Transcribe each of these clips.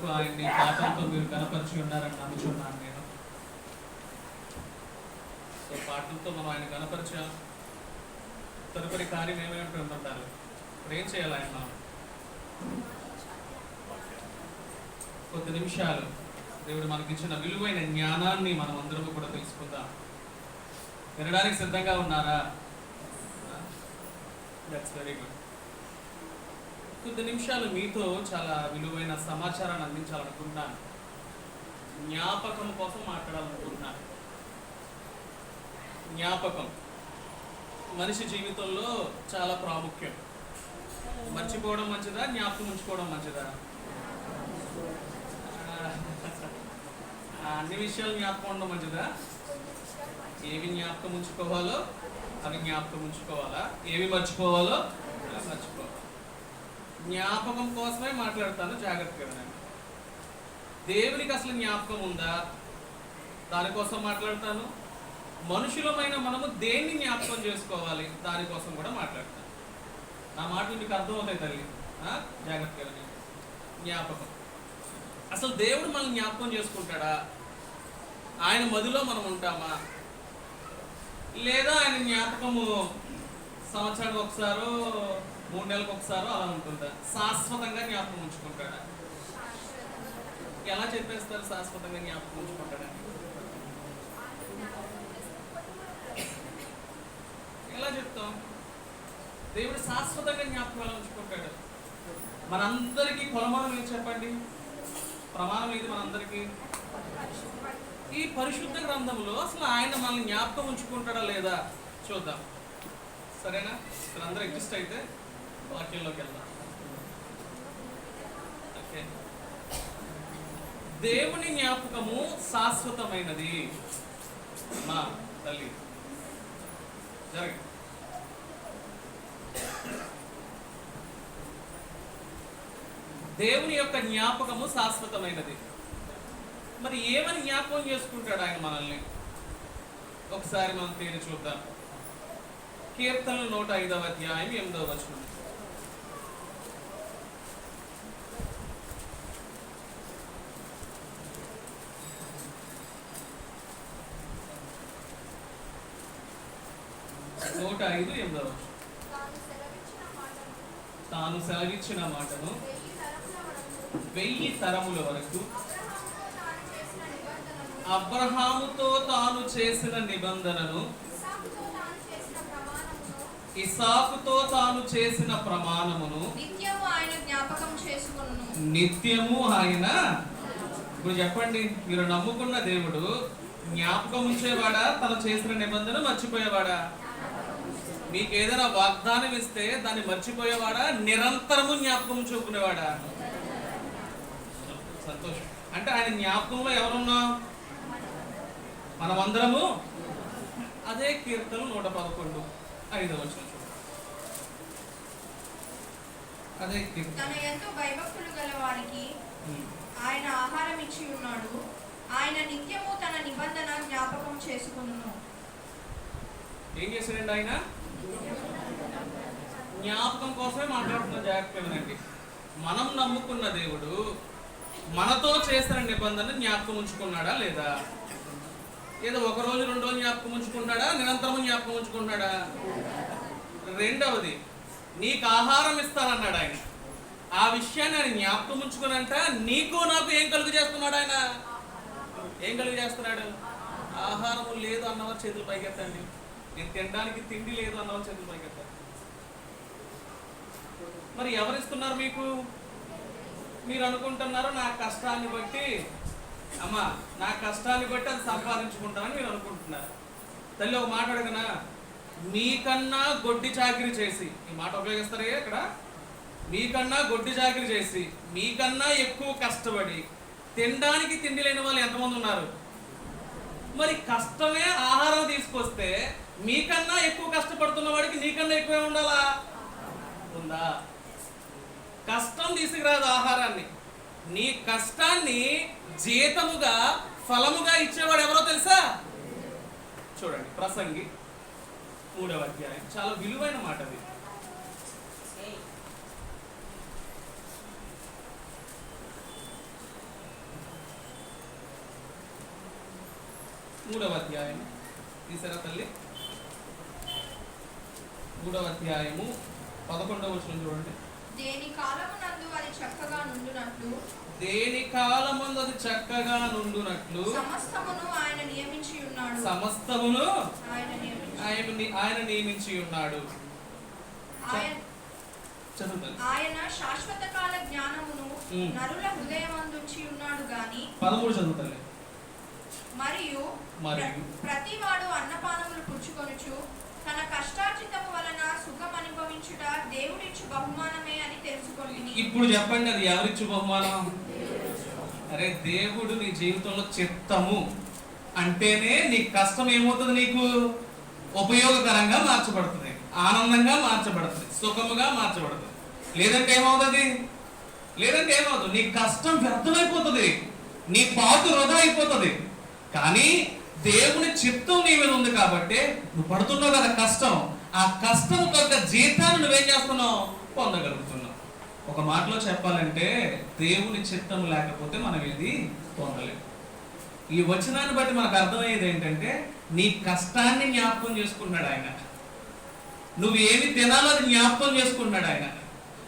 వరకు ఆయన్ని పాటలతో మీరు కనపరిచి ఉన్నారని నమ్ముచున్నాను నేను. సో పాటలతో మనం ఆయన కనపరిచాం. తదుపరి కార్యం ఏమేమి ఉంటుంటారు? ఇప్పుడు ఏం చేయాలి? ఆయన మనం కొద్ది నిమిషాలు దేవుడు మనకిచ్చిన విలువైన జ్ఞానాన్ని మనం అందరం కూడా తెలుసుకుందాం. వినడానికి సిద్ధంగా ఉన్నారా? That's very good. కొద్ది నిమిషాలు మీతో చాలా విలువైన సమాచారాన్ని అందించాలనుకుంటున్నాను. జ్ఞాపకం కోసం మాట్లాడాలనుకుంటున్నాను. జ్ఞాపకం మనిషి జీవితంలో చాలా ప్రాముఖ్యం. మర్చిపోవడం మంచిదా, జ్ఞాపకం ఉంచుకోవడం మంచిదా? అన్ని విషయాలు జ్ఞాపకం ఉండడం మంచిదా? ఏవి జ్ఞాపకం ఉంచుకోవాలో అవి జ్ఞాపకం ఉంచుకోవాలా? ఏవి మర్చిపోవాలో అవి మర్చిపోవాలి. జ్ఞాపకం కోసమే మాట్లాడతాను, జాగ్రత్తగా. దేవునికి అసలు జ్ఞాపకం ఉందా? దానికోసం మాట్లాడతాను. మనుషులమైన మనము దేన్ని జ్ఞాపకం చేసుకోవాలి? దానికోసం కూడా మాట్లాడతాను. నా మాటలు మీకు అర్థమవుతాయి తల్లి, జాగ్రత్తగా. జ్ఞాపకం అసలు దేవుడు మనల్ని జ్ఞాపకం చేసుకుంటాడా? ఆయన మదిలో మనం ఉంటామా? లేదా ఆయన జ్ఞాపకము సంవత్సరానికి ఒకసారో 3 నెలలకు ఒకసారో అలా ఉంటుందా? శాశ్వతంగా జ్ఞాపకం ఉంచుకుంటాడా? ఎలా చెప్పేస్తారు శాశ్వతంగా జ్ఞాపకం ఉంచుకుంటాడని? ఎలా చెప్తాం? దేవుడు శాశ్వతంగా జ్ఞాపకం ఎలా ఉంచుకుంటాడు? మనందరికీ కొలమానం ఏది చెప్పండి? ప్రమాణం ఏది మనందరికీ? ఈ పరిశుద్ధ గ్రంథంలో అసలు ఆయన మనల్ని జ్ఞాపకం ఉంచుకుంటాడా లేదా చూద్దాం. సరేనా? ఇక్కడ అందరూ ఎగ్జిస్ట్ అయితే వాక్యంలోకి వెళ్దాం. ఓకే. దేవుని జ్ఞాపకము శాశ్వతమైనది. మా తల్లి జరగ దేవుని యొక్క జ్ఞాపకము శాశ్వతమైనది. మరి ఏమని జ్ఞాపకం చేసుకుంటాడు ఆయన మనల్ని? ఒకసారి మనం తీరి చూద్దాం. కీర్తనలు 105వ అధ్యాయం 8వ వచనం. తాను సెలవిచ్చిన మాటను 1000 తరముల వరకు అబ్రహాముతో తాను చేసిన నిబంధనను, ఇసాకుతో తాను చేసిన ప్రమాణమును నిత్యము ఆయన. ఇప్పుడు చెప్పండి, మీరు నమ్ముకున్న దేవుడు జ్ఞాపకం ఉంచేవాడా? తను చేసిన నిబంధన మర్చిపోయేవాడా? మీకు ఏదైనా వాగ్దానం ఇస్తే దాన్ని మర్చిపోయేవాడా? నిరంతరము జ్ఞాపకం చూపుకునేవాడా? సంతోషం. అంటే ఆయన జ్ఞాపకంలో ఎవరున్నాం? మనమందరము. అదే కీర్తన 111 5వ వచనం. అదే తన యందు భయభక్తులు గల వారికి ఆయన ఆహారం ఇచ్చి ఉన్నాడు. ఆయన నిత్యము తన నిబంధన జ్ఞాపకం చేసుకొనును. ఏం చేశాడండి ఆయన? జ్ఞాపకం కోసమే మాట్లాడుతున్న. జాగ్రత్తగా. మనం నమ్ముకున్న దేవుడు మనతో చేసిన నిబంధన జ్ఞాపకం ఉంచుకున్నాడా లేదా? ఏదో 1 రోజు 2 రోజులు జ్ఞాపకం ఉంచుకున్నాడా? నిరంతరం జ్ఞాపకం ఉంచుకున్నాడా? రెండవది, నీకు ఆహారం ఇస్తానన్నాడు ఆయన. ఆ విషయాన్ని ఆయన జ్ఞాపకం ఉంచుకున్నంట నీకు నాకు ఏం కలుగు చేస్తున్నాడు ఆయన? ఏం కలుగు చేస్తున్నాడు? ఆహారం లేదు అన్నవారు చేతులు పైకెత్తండి. నేను తినడానికి తిండి లేదు అన్నవారు చేతులు పైకెత్తండి. మరి ఎవరిస్తున్నారు మీకు? మీరు అనుకుంటున్నారు నా కష్టాన్ని బట్టి, అమ్మా నా కష్టాన్ని బట్టి అది సంపాదించుకుంటానని మీరు అనుకుంటున్నారు. తల్లి ఒక మాట అడగనా? మీకన్నా గొడ్డి చాకిరి చేసి, ఈ మాట ఉపయోగిస్తారే ఇక్కడ, మీకన్నా గొడ్డి చాకిరి చేసి మీకన్నా ఎక్కువ కష్టపడి తినడానికి తిండి లేని వాళ్ళు ఎంతమంది ఉన్నారు? మరి కష్టమే ఆహారం తీసుకొస్తే మీకన్నా ఎక్కువ కష్టపడుతున్న వాడికి నీకన్నా ఎక్కువే ఉండాలా? ఉందా? కష్టం తీసుకురాదు ఆహారాన్ని. నీ కష్టాన్ని జీతముగా ఫలముగా ఇచ్చేవాడు ఎవరో తెలుసా? చూడండి, ప్రసంగి 3వ అధ్యాయం. చాలా విలువైన మాట అది. 3వ అధ్యాయం తీసారా తల్లి? 3వ అధ్యాయము 11వ వచనం చూడండి. దేని కాలమునందు అది చక్కగా నుండునట్లు దేని కాలమందు అది చక్కగా నుండునట్లు సమస్తమును ఆయన నియమించి ఉన్నాడు. సమస్తమును ఆయన నియమించి ఉన్నాడు. చదువుతాను. ఆయన శాశ్వత కాల జ్ఞానమును నరుల హృదయమందుంచి ఉన్నాడు గాని 13 చదువుతాను. మరియు ప్రతివాడు అన్నపానములు పుచ్చుకొనుచు తన కష్టార్జితము వలన సుఖం అనుభవించుట దేవుడిచ్చు బహుమానమే అని తెలుసుకొని. ఇప్పుడు చెప్పండి, అది ఎవరిచ్చు బహుమానం? అరే, దేవుడు నీ జీవితంలో చిత్తము అంటేనే నీ కష్టం ఏమవుతుంది? నీకు ఉపయోగకరంగా మార్చబడుతుంది, ఆనందంగా మార్చబడుతుంది, సుఖముగా మార్చబడుతుంది. లేదంటే ఏమవుతుంది? నీ కష్టం వ్యర్థమైపోతుంది, నీ పాటు వృధా అయిపోతుంది. కానీ దేవుని చిత్తం నీ మీద ఉంది కాబట్టి నువ్వు పడుతున్నావు కదా కష్టం, ఆ కష్టం యొక్క జీతాన్ని నువ్వేం చేస్తున్నావు? పొందగలుగుతున్నావు. ఒక మాటలో చెప్పాలంటే దేవుని చిత్తం లేకపోతే మనం ఇది పొందలేము. ఈ వచనాన్ని బట్టి మనకు అర్థమయ్యేది ఏంటంటే, నీ కష్టాన్ని జ్ఞాపకం చేసుకున్నాడు ఆయన, నువ్వు ఏమి తినాలో అది జ్ఞాపకం చేసుకున్నాడు ఆయన,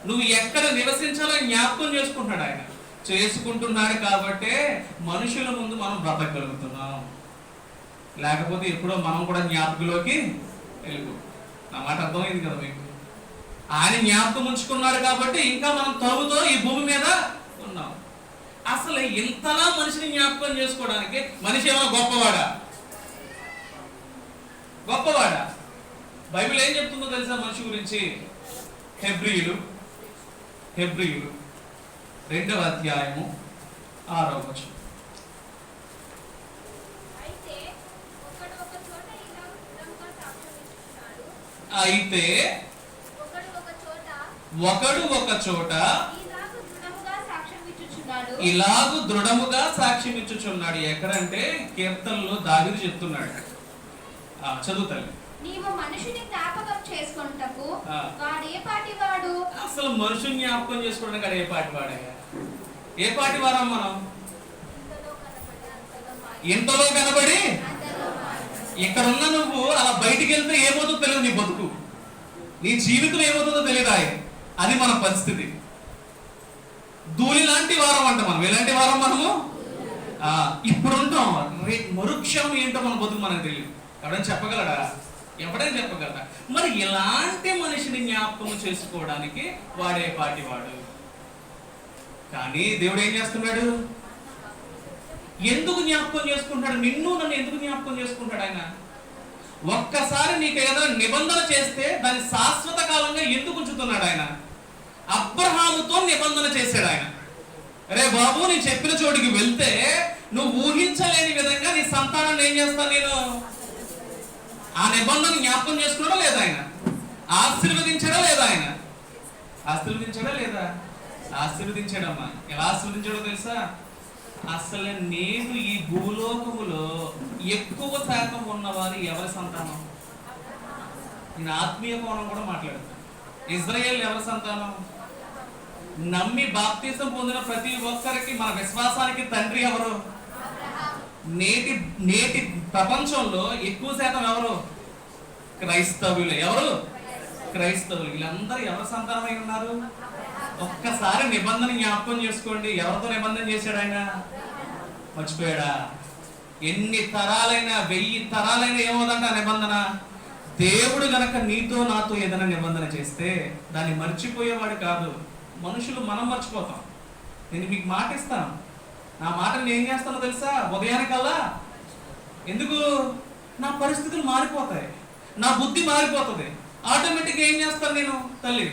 నువ్వు ఎక్కడ నివసించాలో జ్ఞాపకం చేసుకుంటున్నాడు ఆయన. చేసుకుంటున్నాడు కాబట్టే మనుషుల ముందు మనం బ్రతకగలుగుతున్నాం. లేకపోతే ఎప్పుడో మనం కూడా జ్ఞాపకంలోకి వెళ్ళిపో. నా మాట అర్థమైంది కదా మీకు? ఆయన జ్ఞాపకం ఉంచుకున్నాడు కాబట్టి ఇంకా మనం తగుతో ఈ భూమి మీద ఉన్నాం. అసలు ఇంతలా మనిషిని జ్ఞాపకం చేసుకోవడానికి మనిషి ఏమైనా గొప్పవాడా? బైబిల్ ఏం చెప్తుందో తెలుసా మనిషి గురించి? హెబ్రీయులు 2వ అధ్యాయము 6వ వచనం. అయితే ఒకడు ఒక చోట ఇలాగు దృఢముగా సాక్ష్యం ఇచ్చుచున్నాడు. ఎక్కడంటే కీర్తనలో దావీదు చెప్తున్నాడు. చదువుతాను. నీవు మనుషుని జ్ఞాపకం చేసుకొనుటకు వాడు ఏ పాటి వాడు? అసలు మనుషుని జ్ఞాపకం చేసుకోవడానికి వాడు ఏ పాటి వాడయ్యా? ఏ పాటి వారం మనం? ఇంతలో కనబడి ఇక్కడున్న నువ్వు అలా బయటికి వెళ్తే ఏమవుతుందో తెలియదు. నీ బతుకు, నీ జీవితం ఏమవుతుందో తెలియదు. అది మన పరిస్థితి. ధూళి లాంటి వారం అంట మనం. ఎలాంటి వారం మనము? ఇప్పుడు ఉంటాం, మరుక్షణం ఏంటో మన బతుకు మనకు తెలియదు. ఎవడైనా చెప్పగలడా? మరి ఇలాంటి మనిషిని జ్ఞాపకం చేసుకోవడానికి వాడే పాటి వాడు. కానీ దేవుడు ఏం చేస్తున్నాడు? ఎందుకు జ్ఞాపకం చేసుకుంటాడు? నిన్ను నన్ను ఎందుకు జ్ఞాపకం చేసుకుంటాడు ఆయన? ఒక్కసారి నీకు ఏదైనా నిబంధన చేస్తే దాన్ని శాశ్వత కాలంగా ఎందుకు ఉంచుతున్నాడు ఆయన? అబ్రహాముతో నిబంధన చేశాడు ఆయన. అరే బాబు, నేను చెప్పిన చోటికి వెళ్తే నువ్వు ఊహించలేని విధంగా నీ సంతానాన్ని ఏం చేస్తాను నేను? ఆ నిబంధన జ్ఞాపకం చేసుకున్నాడా లేదా ఆయన? ఆశీర్వదించాడా లేదా ఆయన? ఆశీర్వదించాడమ్మా. ఎలా ఆశీర్వదించాడో తెలుసా? అసలు నేను ఈ భూలోకములో ఎక్కువ శాతం ఉన్నవారు ఎవరి సంతానం? నేను ఆత్మీయ కోణం కూడా మాట్లాడుతాను. ఇజ్రాయేల్ ఎవరి సంతానం? నమ్మి బాప్తిసం పొందిన ప్రతి ఒక్కరికి, మన విశ్వాసానికి తండ్రి ఎవరు? నేటి ప్రపంచంలో ఎక్కువ శాతం ఎవరు? క్రైస్తవులు. ఎవరు? క్రైస్తవులు. వీళ్ళందరూ ఎవరి సంతానమై ఉన్నారు? ఒక్కసారి నిబంధన జ్ఞాపకం చేసుకోండి. ఎవరితో నిబంధన చేశాడు ఆయన? మర్చిపోయాడా? ఎన్ని తరాలైనా, 1000 తరాలైనా ఏమవుదంట ఆ నిబంధన? దేవుడు గనక నీతో నాతో ఏదైనా నిబంధన చేస్తే దాన్ని మర్చిపోయేవాడు కాదు. మనుషులు మనం మర్చిపోతాం. నేను మీకు మాట ఇస్తాను, నా మాటలు నేను ఏం చేస్తానో తెలుసా? ఉదయానికల్లా ఎందుకు? నా పరిస్థితులు మారిపోతాయి, నా బుద్ధి మారిపోతుంది. ఆటోమేటిక్గా ఏం చేస్తాను నేను? తల్లి,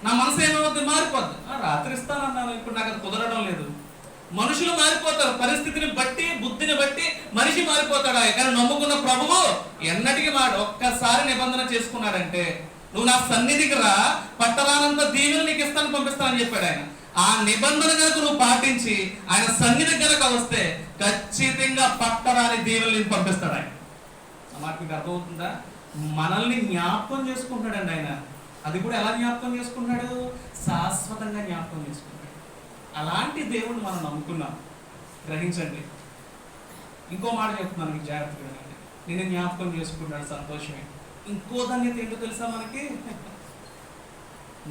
నా మనసు ఏమవుతుంది? మారిపోద్ది. రాత్రి ఇస్తానన్నాను, ఇప్పుడు నాకు అది కుదరడం లేదు. మనుషులు మారిపోతారు, పరిస్థితిని బట్టి, బుద్ధిని బట్టి మనిషి మారిపోతాడు. కానీ నమ్ముకున్న ప్రభువు ఎన్నటికీ మాడు. ఒక్కసారి నిబంధన చేసుకున్నాడంటే, నువ్వు నా సన్నిధికి రా, పట్టరానంత దీవెన నీకు ఇస్తాను, పంపిస్తానని చెప్పాడు ఆయన. ఆ నిబంధన కనుక నువ్వు పాటించి ఆయన సన్నిధికి కనుక వస్తే ఖచ్చితంగా పట్టరాని దీవెనలు పంపిస్తాడు ఆయన. ఆ మాట మీకు అర్థమవుతుందా? మనల్ని జ్ఞాపకం చేసుకుంటాడండి ఆయన. అది కూడా ఎలా జ్ఞాపకం చేసుకుంటాడు? శాశ్వతంగా జ్ఞాపకం చేసుకుంటాడు. అలాంటి దేవుడు మనం నమ్ముకున్నాం. గ్రహించండి. ఇంకో మాట చెప్తున్నాను మీకు జాగ్రత్తగా వినండి. నేను జ్ఞాపకం చేసుకుంటాను, సంతోషమే. ఇంకో ధన్యత ఏంటో తెలుసా మనకి?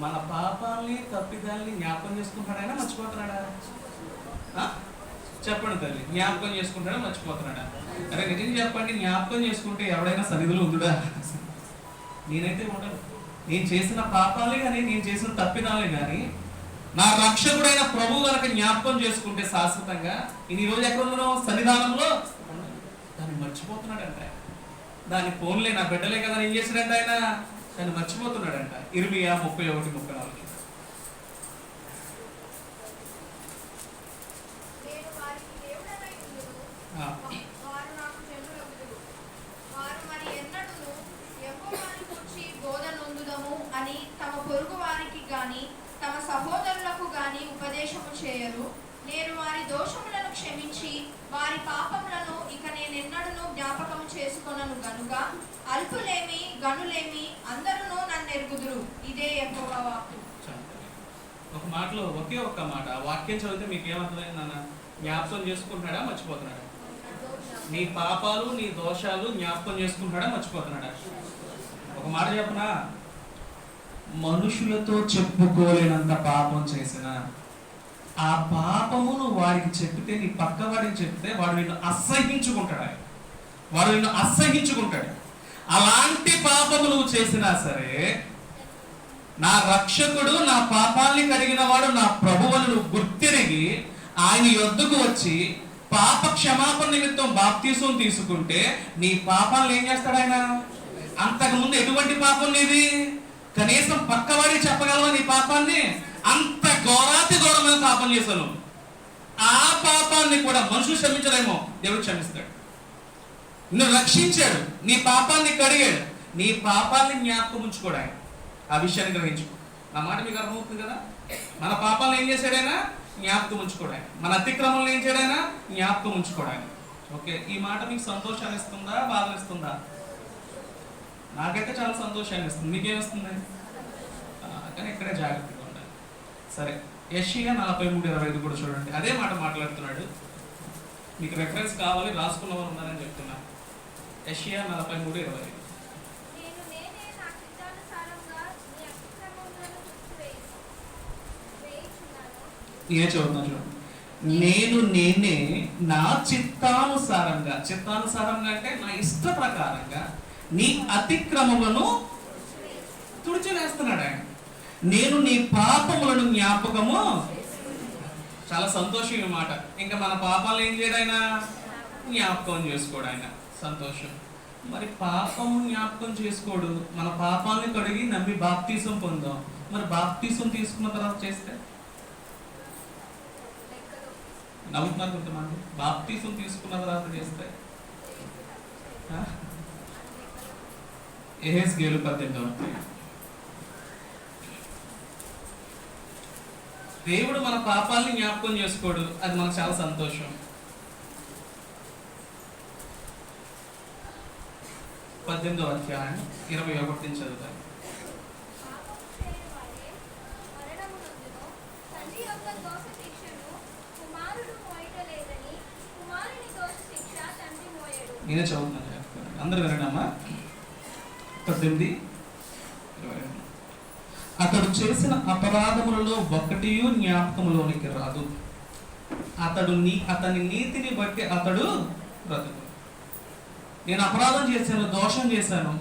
మన పాపాలని తప్పిదాలని జ్ఞాపకం చేసుకుంటాడైనా మర్చిపోతున్నాడా? చెప్పండి తల్లి, జ్ఞాపకం చేసుకుంటాడా మర్చిపోతున్నాడా? అరే నిజం చెప్పండి, జ్ఞాపకం చేసుకుంటే ఎవడైనా సన్నిధిలో ఉండుడా? నేనైతే ఉండను. నేను చేసిన పాపాలే కానీ, నేను చేసిన తప్పిదాలే కానీ నా రక్షకుడైన ప్రభు కనుక జ్ఞాపకం చేసుకుంటే శాశ్వతంగా ఈ రోజు ఎక్కడ ఉన్నాం? సన్నిధానంలో. దాన్ని మర్చిపోతున్నాడంట. దాన్ని ఫోన్లే నా బిడ్డలే కదా ఏం చేశాడంట ఆయన? దాన్ని మర్చిపోతున్నాడంట. ఇర్మియా 31:34. అని తమ పొరుగు వారికి గాని తమ సహోదరులకు గాని ఉపదేశము చేయరు. నేను వారి దోషములను క్షమించి వారి పాపములను ఇక నేనెన్నడూ జ్ఞాపకం చేసుకొనను గనుక అల్పులేమి గనులేమి అందరూ నన్ను ఎరుగుదురు. ఇదే యెహోవా వాక్కు. ఒక మాటలో ఒకే ఒక్క మాట ఆ వాక్యం చదివితే మీకు ఏమర్థమైంది నాన్న? జ్ఞాపకం చేసుకుంటున్నాడా మర్చిపోతున్నాడా? నీ పాపాలు నీ దోషాలు జ్ఞాపకం చేసుకుంటున్నాడా మర్చిపోతున్నాడా? ఒక మాట చెప్పనా, మనుషులతో చెప్పుకోలేనంత పాపం చేసిన ఆ పాపమును వాడికి చెప్తే, నీ పక్క వాడికి చెప్తే వాడు నిన్ను అసహించుకుంటాడు. వాడు నిన్ను అసహించుకుంటాడు. అలాంటి పాపము నువ్వు చేసినా సరే, నా రక్షకుడు నా పాపాల్ని కడిగిన వాడు నా ప్రభువును నువ్వు గుర్తిరిగి ఆయన యొద్దకు వచ్చి పాప క్షమాపణ నిమిత్తం బాప్తీసం తీసుకుంటే నీ పాపాలను ఏం చేస్తాడు ఆయన? అంతకుముందు ఎటువంటి పాపం నీది? కనీసం పక్కవాడికి చెప్పగలవా నీ పాపాన్ని? అంత ఘోరాతి ఘోరమైన పాపం చేశాను. ఆ పాపాన్ని కూడా మనుషులు క్షమించడేమో, దేవుడు క్షమిస్తాడు. నిన్ను రక్షించాడు, నీ పాపాన్ని కడిగాడు, నీ పాపాన్ని జ్ఞాపకం ఉంచుకోడు ఆయన. ఆ విషయాన్ని గ్రహించుకో. నా మాట మీకు అర్థమవుతుంది కదా? మన పాపాలను ఏం చేశాడైనా? జ్ఞాపకం ఉంచుకోడు ఆయన. మన అతిక్రమంలో ఏం చేయడైనా? జ్ఞాపకం ఉంచుకోడు ఆయన. ఓకే, ఈ మాట మీకు సంతోషాన్ని ఇస్తుందా, బాధ ఇస్తుందా? నాకైతే చాలా సంతోషాన్ని ఇస్తుంది. మీకేమిస్తుంది? కానీ ఇక్కడే జాగ్రత్తగా ఉండాలి. సరే, యెషయా 43:25 కూడా చూడండి. అదే మాట మాట్లాడుతున్నాడు. మీకు రెఫరెన్స్ కావాలి, రాసుకున్న వారు ఉన్నారని చెప్తున్నా. యెషయా 43:25. నేనే చదువుతున్నాను చూడండి. నేనే నా చిత్తానుసారంగా అంటే నా ఇష్ట ప్రకారంగా నీ అతిక్రమములను తుడిచివేస్తున్నాడు ఆయన. నేను నీ పాపములను జ్ఞాపకము. చాలా సంతోషం ఈ మాట. ఇంకా మన పాపాలను ఏం చేయడు ఆయన? జ్ఞాపకం చేసుకోడు ఆయన. సంతోషం. మరి పాపము జ్ఞాపకం చేసుకోడు, మన పాపాలను కడిగి నమ్మి బాప్తీసం పొందాం. మరి బాప్తీసం తీసుకున్న తర్వాత చేస్తే నవ్వుతున్నారు కొంతమంది. బాప్తీసం తీసుకున్న తర్వాత చేస్తే యెహెజ్కేలు 18. దేవుడు మన పాపాలని జ్ఞాపకం చేసుకోడు, అది మనకు చాలా సంతోషం. 18వ అధ్యాయం 21 చదువుతాను. నేనే చదువుతున్నాను, అందరూ వినండమ్మా. 18:22. అతడు చేసిన అపరాధములలో ఒకటి జ్ఞాపకములోనికి రాదు. అతని నీతిని బట్టి అతడు బ్రతుకు. నేను అపరాధం చేశాను, దోషం చేశాను,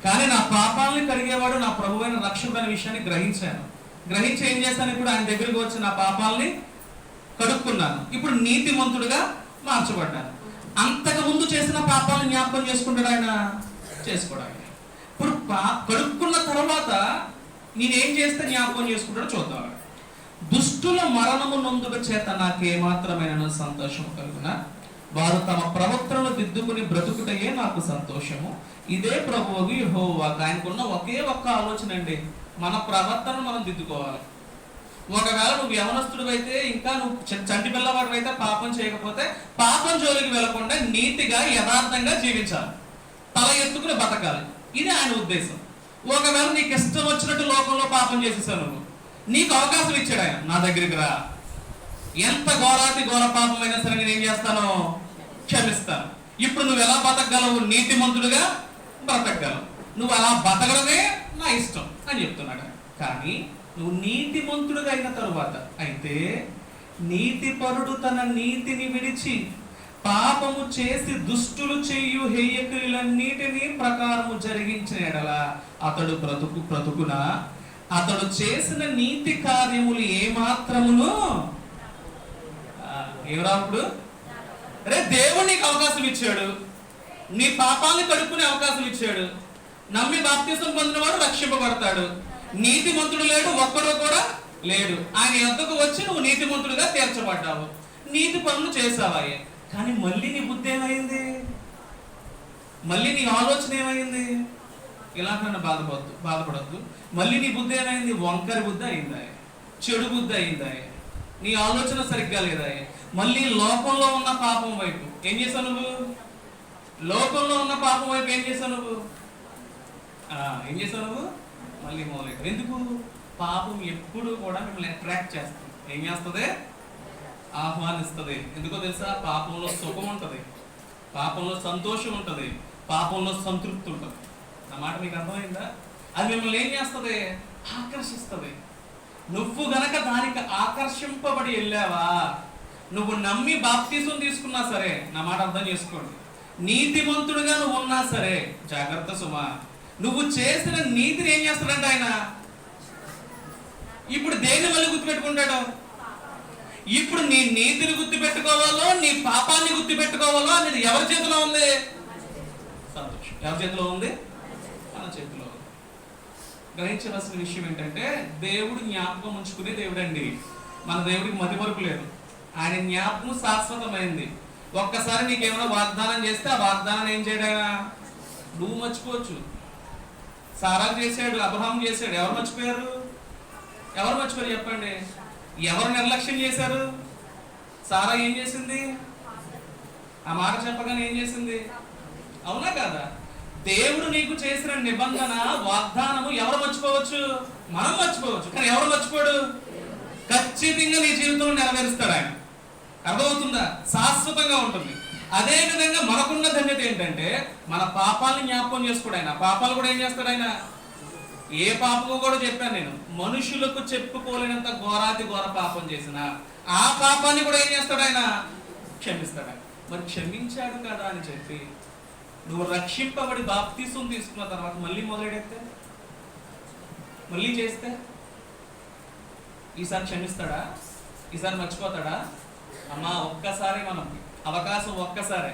కానీ నా పాపాలని కడిగేవాడు నా ప్రభువైన రక్షకుడు అనే విషయాన్ని గ్రహించి ఏం చేశాను? ఇప్పుడు ఆయన దగ్గరికి వచ్చి నా పాపాలని కడుక్కున్నాను. ఇప్పుడు నీతిమంతుడిగా మార్చబడ్డాను. అంతకు ముందు చేసిన పాపాలను జ్ఞాపకం చేసుకుంటాడు ఆయన? చేసుకోడు ఆయన. ఇప్పుడు కడుక్కున్న తర్వాత నేనేం చేస్తే జ్ఞాపకం చేసుకుంటాడో చూద్దాం. దుష్టుల మరణము నొందుట చేత నాకేమాత్రమైన సంతోషం కలుగునా? వారు తమ ప్రవర్తనను దిద్దుకుని బ్రతుకుటయే నాకు సంతోషము. ఇదే ప్రభువు యెహోవా. ఆయనకున్న ఒకే ఒక్క ఆలోచన అండి, మన ప్రవర్తనను మనం దిద్దుకోవాలి. ఒకవేళ నువ్వు యవనస్తుడు అయితే, ఇంకా నువ్వు చంటి పిల్లవాడు అయితే, పాపం చేయకపోతే పాపం జోలికి వెళ్లకుండా నీతిగా యథార్థంగా జీవించాలి, తల ఎత్తుకుని బతకాలి. ఇది ఆయన ఉద్దేశం. ఒకవేళ నీకు ఇష్టం వచ్చినట్టు లోకంలో పాపం చేసేసావు, నువ్వు నీకు అవకాశం ఇచ్చాడు ఆయన, నా దగ్గరికి రా, ఎంత ఘోరాతి ఘోర పాపం అయినా సరే నేను ఏం చేస్తాను? క్షమిస్తాను. ఇప్పుడు నువ్వు ఎలా బతకగలవు? నీతిమంతుడుగా బ్రతకగలవు. నువ్వు అలా బతకడమే నా ఇష్టం అని చెప్తున్నాడు. కానీ నువ్వు నీతిమంతుడుగా అయిన తరువాత, అయితే నీతిపరుడు తన నీతిని విడిచి పాపము చేసి దుష్టులు చేయు హేయక్రియలన్నిటినీ ప్రకారము జరిగించిన ఎడల అతడు బ్రతుకున అతడు చేసిన నీతి కార్యములు ఏమాత్రమును ఏమరాప్పుడు అరే దేవుడు నీకు అవకాశం ఇచ్చాడు, నీ పాపాన్ని కడుక్కునే అవకాశం ఇచ్చాడు. నమ్మి బాప్తిసం పొందినవాడు రక్షింపబడతాడు. నీతిమంతుడు లేడు, ఒక్కడు కూడా లేడు. ఆయన యొద్దకు వచ్చి నువ్వు నీతిమంతుడిగా తీర్చబడ్డావు, నీతి పనులు చేసావాయే. కానీ మళ్ళీ నీ బుద్ధి ఏమైంది? మళ్ళీ నీ ఆలోచన ఏమైంది? ఇలాంటి బాధపడద్దు. మళ్ళీ నీ బుద్ధి ఏమైంది? వంకరి బుద్ధి అయిందా, చెడు బుద్ధి అయిందా, నీ ఆలోచన సరిగ్గా లేదా? మళ్ళీ లోకంలో ఉన్న పాపం వైపు ఏం చేశావు నువ్వు? లోకంలో ఉన్న పాపం వైపు ఏం చేశావు నువ్వు? మళ్ళీ మొదలెట్టు. ఎందుకు? పాపం ఎప్పుడు కూడా మిమ్మల్ని అట్రాక్ట్ చేస్తుంది. ఏం చేస్తుంది? ఆహ్వానిస్తుంది. ఎందుకో తెలుసా? పాపంలో సుఖం ఉంటుంది, పాపంలో సంతోషం ఉంటుంది, పాపంలో సంతృప్తి ఉంటుంది. నా మాట మీకు అర్థమైందా? అది మిమ్మల్ని ఏం చేస్తుంది? ఆకర్షిస్తుంది. నువ్వు గనక దానికి ఆకర్షింపబడి వెళ్ళావా, నువ్వు నమ్మి బాప్తిసం తీసుకున్నా సరే, నా మాట అర్థం చేసుకోండి, నీతిమంతుడుగా నువ్వు ఉన్నా సరే, జాగ్రత్త సుమా, నువ్వు చేసిన నీతిని ఏం చేస్తాడంట ఆయన? ఇప్పుడు దేన్ని మళ్ళీ గుర్తుపెట్టుకుంటాడు? ఇప్పుడు నీ నీతిని గుర్తుపెట్టుకోవాలో నీ పాపాన్ని గుర్తుపెట్టుకోవాలో అనేది ఎవరి చేతిలో ఉంది? సంతోషం ఎవరి చేతిలో ఉంది? మన చేతిలో ఉంది. గ్రహించవలసిన విషయం ఏంటంటే, దేవుడు జ్ఞాపకం ఉంచుకునే దేవుడు అండి. మన దేవుడికి మతిమరుపు లేదు. ఆయన జ్ఞాపకం శాశ్వతమైంది. ఒక్కసారి నీకేమైనా వాగ్దానం చేస్తే ఆ వాగ్దానం ఏం చేయడాయన? నువ్వు మర్చిపోవచ్చు. సారా చేశాడు, అబ్రహాం చేశాడు. ఎవరు మర్చిపోయారు? చెప్పండి. ఎవరు నిర్లక్ష్యం చేశారు? సారా ఏం చేసింది? ఆ మాట చెప్పగానే ఏం చేసింది? అవునా కాదా? దేవుడు నీకు చేసిన నిబంధన, వాగ్దానము ఎవరు మర్చిపోవచ్చు? మనం మర్చిపోవచ్చు, కానీ ఎవరు మర్చిపోడు? ఖచ్చితంగా నీ జీవితంలో నెరవేరుస్తాడు ఆయన. అర్థమవుతుందా? శాశ్వతంగా ఉంటుంది. అదే విధంగా మనకున్న ధన్యత ఏంటంటే, మన పాపాలను జ్ఞాపకం చేసుకోడు ఆయన. పాపాలు కూడా ఏం చేస్తాడు ఆయన? ఏ పాపము కూడా చెప్పాను నేను, మనుషులకు చెప్పుకోలేనంత ఘోరాతి ఘోర పాపం చేసిన ఆ పాపాన్ని కూడా ఏం చేస్తాడు ఆయన? క్షమిస్తాడు. మరి క్షమించాడు కదా అని చెప్పి నువ్వు రక్షింపబడి బాప్తిసం తీసుకున్న తర్వాత మళ్ళీ మొదలెడితే, మళ్ళీ చేస్తే, ఈసారి క్షమిస్తాడా? ఈసారి మర్చిపోతాడా? అమ్మా, ఒక్కసారి మనం అవకాశం, ఒక్కసారే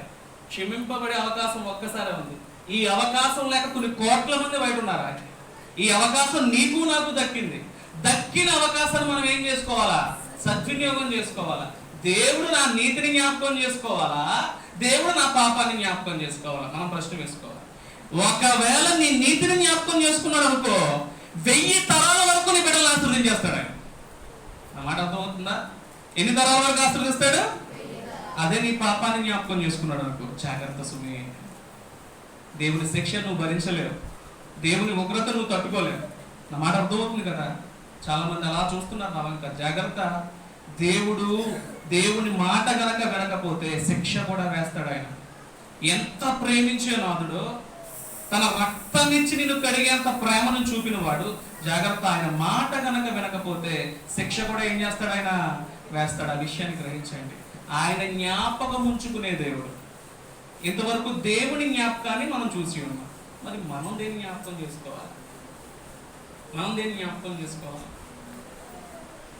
క్షమింపబడే అవకాశం ఒక్కసారే ఉంది. ఈ అవకాశం లేక కొన్ని కోట్ల మంది బయట ఉన్నారా? ఈ అవకాశం నీకు నాకు దక్కింది. దక్కిన అవకాశాన్ని మనం ఏం చేసుకోవాలా? సద్వినియోగం చేసుకోవాలా. దేవుడు నా నీతిని జ్ఞాపకం చేసుకోవాలా, దేవుడు నా పాపాన్ని జ్ఞాపకం చేసుకోవాలా? మనం ప్రశ్న వేసుకోవాలి. ఒకవేళ నీ నీతిని జ్ఞాపకం చేసుకున్నాడు అనుకో, 1000 తరాల వరకు నీ బిడ్డలు ఆశీర్వదించేస్తాడు ఆయన. నా మాట అర్థమవుతుందా? ఎన్ని తరాల వరకు ఆశీర్వదిస్తాడు? అదే నీ పాపాన్ని జ్ఞాపకం చేసుకున్నాడు అనుకో, జాగ్రత్త సుమి. దేవుని శిక్ష నువ్వు భరించలేవు, దేవుని ఉగ్రత నువ్వు తట్టుకోలేవు. నా మాట అర్థమవుతుంది కదా? చాలా మంది అలా చూస్తున్నారు. నా వంక జాగ్రత్త. దేవుని మాట గనక వినకపోతే శిక్ష కూడా వేస్తాడు ఆయన. ఎంత ప్రేమించే నాథుడు, తన రక్తాన్నిచ్చి నిన్ను కడిగేంత ప్రేమను చూపిన వాడు. జాగ్రత్త, ఆయన మాట గనక వినకపోతే శిక్ష కూడా ఏం చేస్తాడు ఆయన? వేస్తాడు. ఆ విషయాన్ని గ్రహించండి. ఆయన జ్ఞాపకం ఉంచుకునే దేవుడు. ఇంతవరకు దేవుని జ్ఞాపకాన్ని మనం చూసి ఉన్నాం. మరి మనం దేని జ్ఞాపకం చేసుకోవాలి?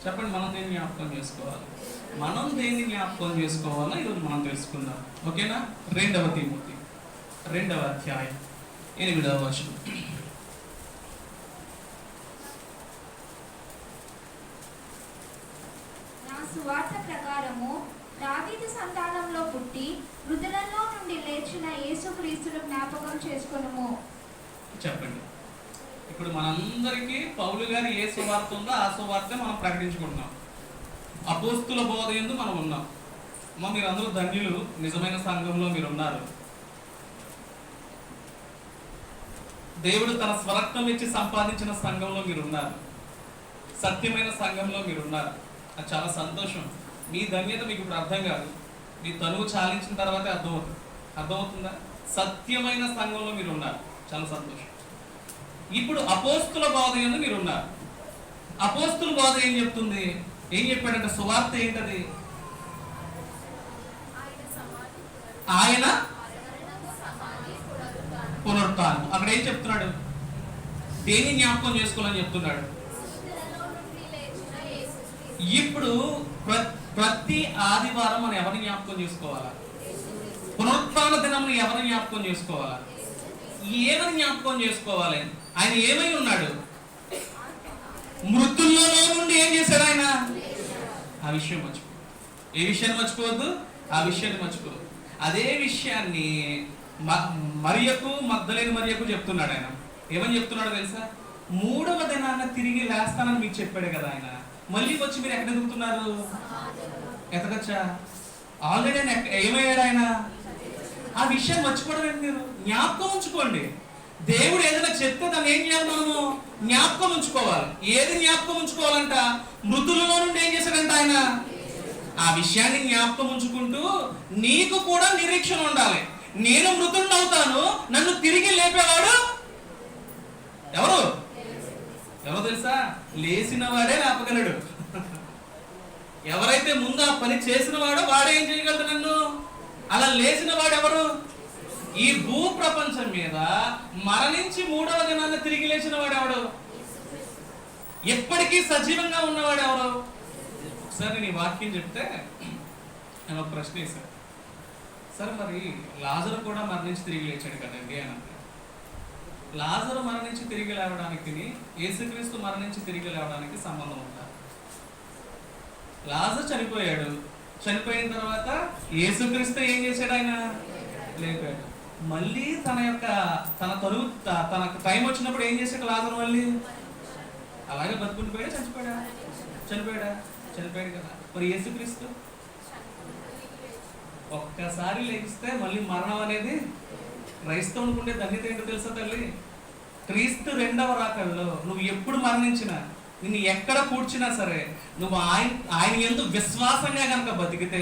చెప్పండి, మనం దేని జ్ఞాపకం చేసుకోవాలి? మనం దేన్ని జ్ఞాపకం చేసుకోవాలో ఈరోజు మనం తెలుసుకుందాం. ఓకేనా? 2వ తిమోతి 2వ అధ్యాయం 8వ వచనం. నా సువార్త ప్రకారము దావీదు సంతానంలో పుట్టి మృతులలో నుండి లేచిన యేసుక్రీస్తును జ్ఞాపకం చేసుకొనుము. చెప్పండి. ఇప్పుడు మనందరికీ పౌలు గారు ఏ సువార్త ఉందో ఆ సువార్త మనం ప్రకటించుకుంటున్నాం. అపోస్తుల బోధ యందు మనం ఉన్నాం. మీరు అందరూ ధన్యులు. నిజమైన సంఘంలో మీరు ఉన్నారు. దేవుడు తన స్వరక్తం ఇచ్చి సంపాదించిన సంఘంలో మీరు ఉన్నారు. సత్యమైన సంఘంలో మీరు ఉన్నారు. అది చాలా సంతోషం. మీ ధన్యత మీకు ఇప్పుడు అర్థం కాదు. మీ తనువు చాలించిన తర్వాతే అర్థమవుతుంది. అర్థమవుతుందా? సత్యమైన సంఘంలో మీరు ఉన్నారు, చాలా సంతోషం. ఇప్పుడు అపోస్తుల బోధ యందు మీరు ఉన్నారు. అపోస్తుల బోధ ఏం చెప్తుంది? ఏం చెప్పాడంటే సువార్త ఏంటది? ఆయన పునరుత్థానం. అక్కడ ఏం చెప్తున్నాడు? దేని జ్ఞాపకం చేసుకోవాలని చెప్తున్నాడు? ఇప్పుడు ప్రతి ఆదివారం మనం ఎవరిని జ్ఞాపకం చేసుకోవాలా? పునరుత్థాన దినం ఎవరిని జ్ఞాపకం చేసుకోవాలా? ఏమని జ్ఞాపకం చేసుకోవాలి? ఆయన ఏమై ఉన్నాడు? మృతుల్లో నుండి ఏం చేశాడు ఆయన? ఆ విషయం మర్చిపో. ఏ విషయాన్ని మర్చిపోవద్దు? ఆ విషయాన్ని మర్చిపోవద్దు. అదే విషయాన్ని మరియకు, మగ్దలేని మరియకు చెప్తున్నాడు ఆయన. ఏమని చెప్తున్నాడు తెలుసా? 3వ దినాన తిరిగి లేస్తానని మీకు చెప్పాడు కదా ఆయన. మళ్ళీ వచ్చి మీరు ఎక్కడ ఎదుగుతున్నారు? ఎతకచ్చా? ఆల్రెడీ ఏమయ్యాడు ఆయన? ఆ విషయం మర్చిపోవడం. మీరు జ్ఞాపకం ఉంచుకోండి. దేవుడు ఏదైనా చెప్తే దాన్ని ఏం చేయాలి? మనము జ్ఞాపకం ఉంచుకోవాలి. ఏది జ్ఞాపకం ఉంచుకోవాలంట? మృతులలో నుండి ఏం చేశాడంట ఆయన? ఆ విషయాన్ని జ్ఞాపకం ఉంచుకుంటూ నీకు కూడా నిరీక్షణ ఉండాలి. నేను మృతుడిని అవుతాను, నన్ను తిరిగి లేపేవాడు ఎవరు? ఎవరో తెలుసా? లేచిన వాడే లేపగలడు. ఎవరైతే ముందు ఆ పని చేసిన వాడో వాడే ఏం చేయగలడు నన్ను. అలా లేచిన వాడు ఎవరు? ఈ భూ ప్రపంచం మీద మరణించి 3వ దినాన్ని తిరిగి లేచిన వాడు ఎవడు? ఎప్పటికీ సజీవంగా ఉన్నవాడు ఎవరు? ఒకసారి నేను ఈ వాక్యం చెప్తే నేను ఒక ప్రశ్న వేశాను. సరే మరి లాజరు కూడా మరణించి తిరిగి లేచాడు కదండి అని అంటే, లాజరు మరణించి తిరిగి లేవడానికి యేసుక్రీస్తు మరణించి తిరిగి లేవడానికి సంబంధం ఉందా? లాజరు చనిపోయాడు. చనిపోయిన తర్వాత యేసుక్రీస్తు ఏం చేశాడు? ఆయన లేపాడు. మళ్ళీ తనకు టైం వచ్చినప్పుడు ఏం చేశాడు లాజరు? మళ్ళీ అలాగే బతుకుండిపోయాడా? చనిపోయాడా? చనిపోయాడా? చనిపోయాడు కదా. మరి యేసుక్రీస్తు ఒక్కసారి లేగిస్తే మళ్ళీ మరణం అనేది క్రైస్తవునికి ఉండే ధన్యత ఏంటో తెలుసా తల్లి? క్రీస్తు 2వ రాకడలో నువ్వు ఎప్పుడు మరణించినా, నిన్ను ఎక్కడ కూర్చున్నా సరే, నువ్వు ఆయన యందు విశ్వాసంగా గనక బతికితే,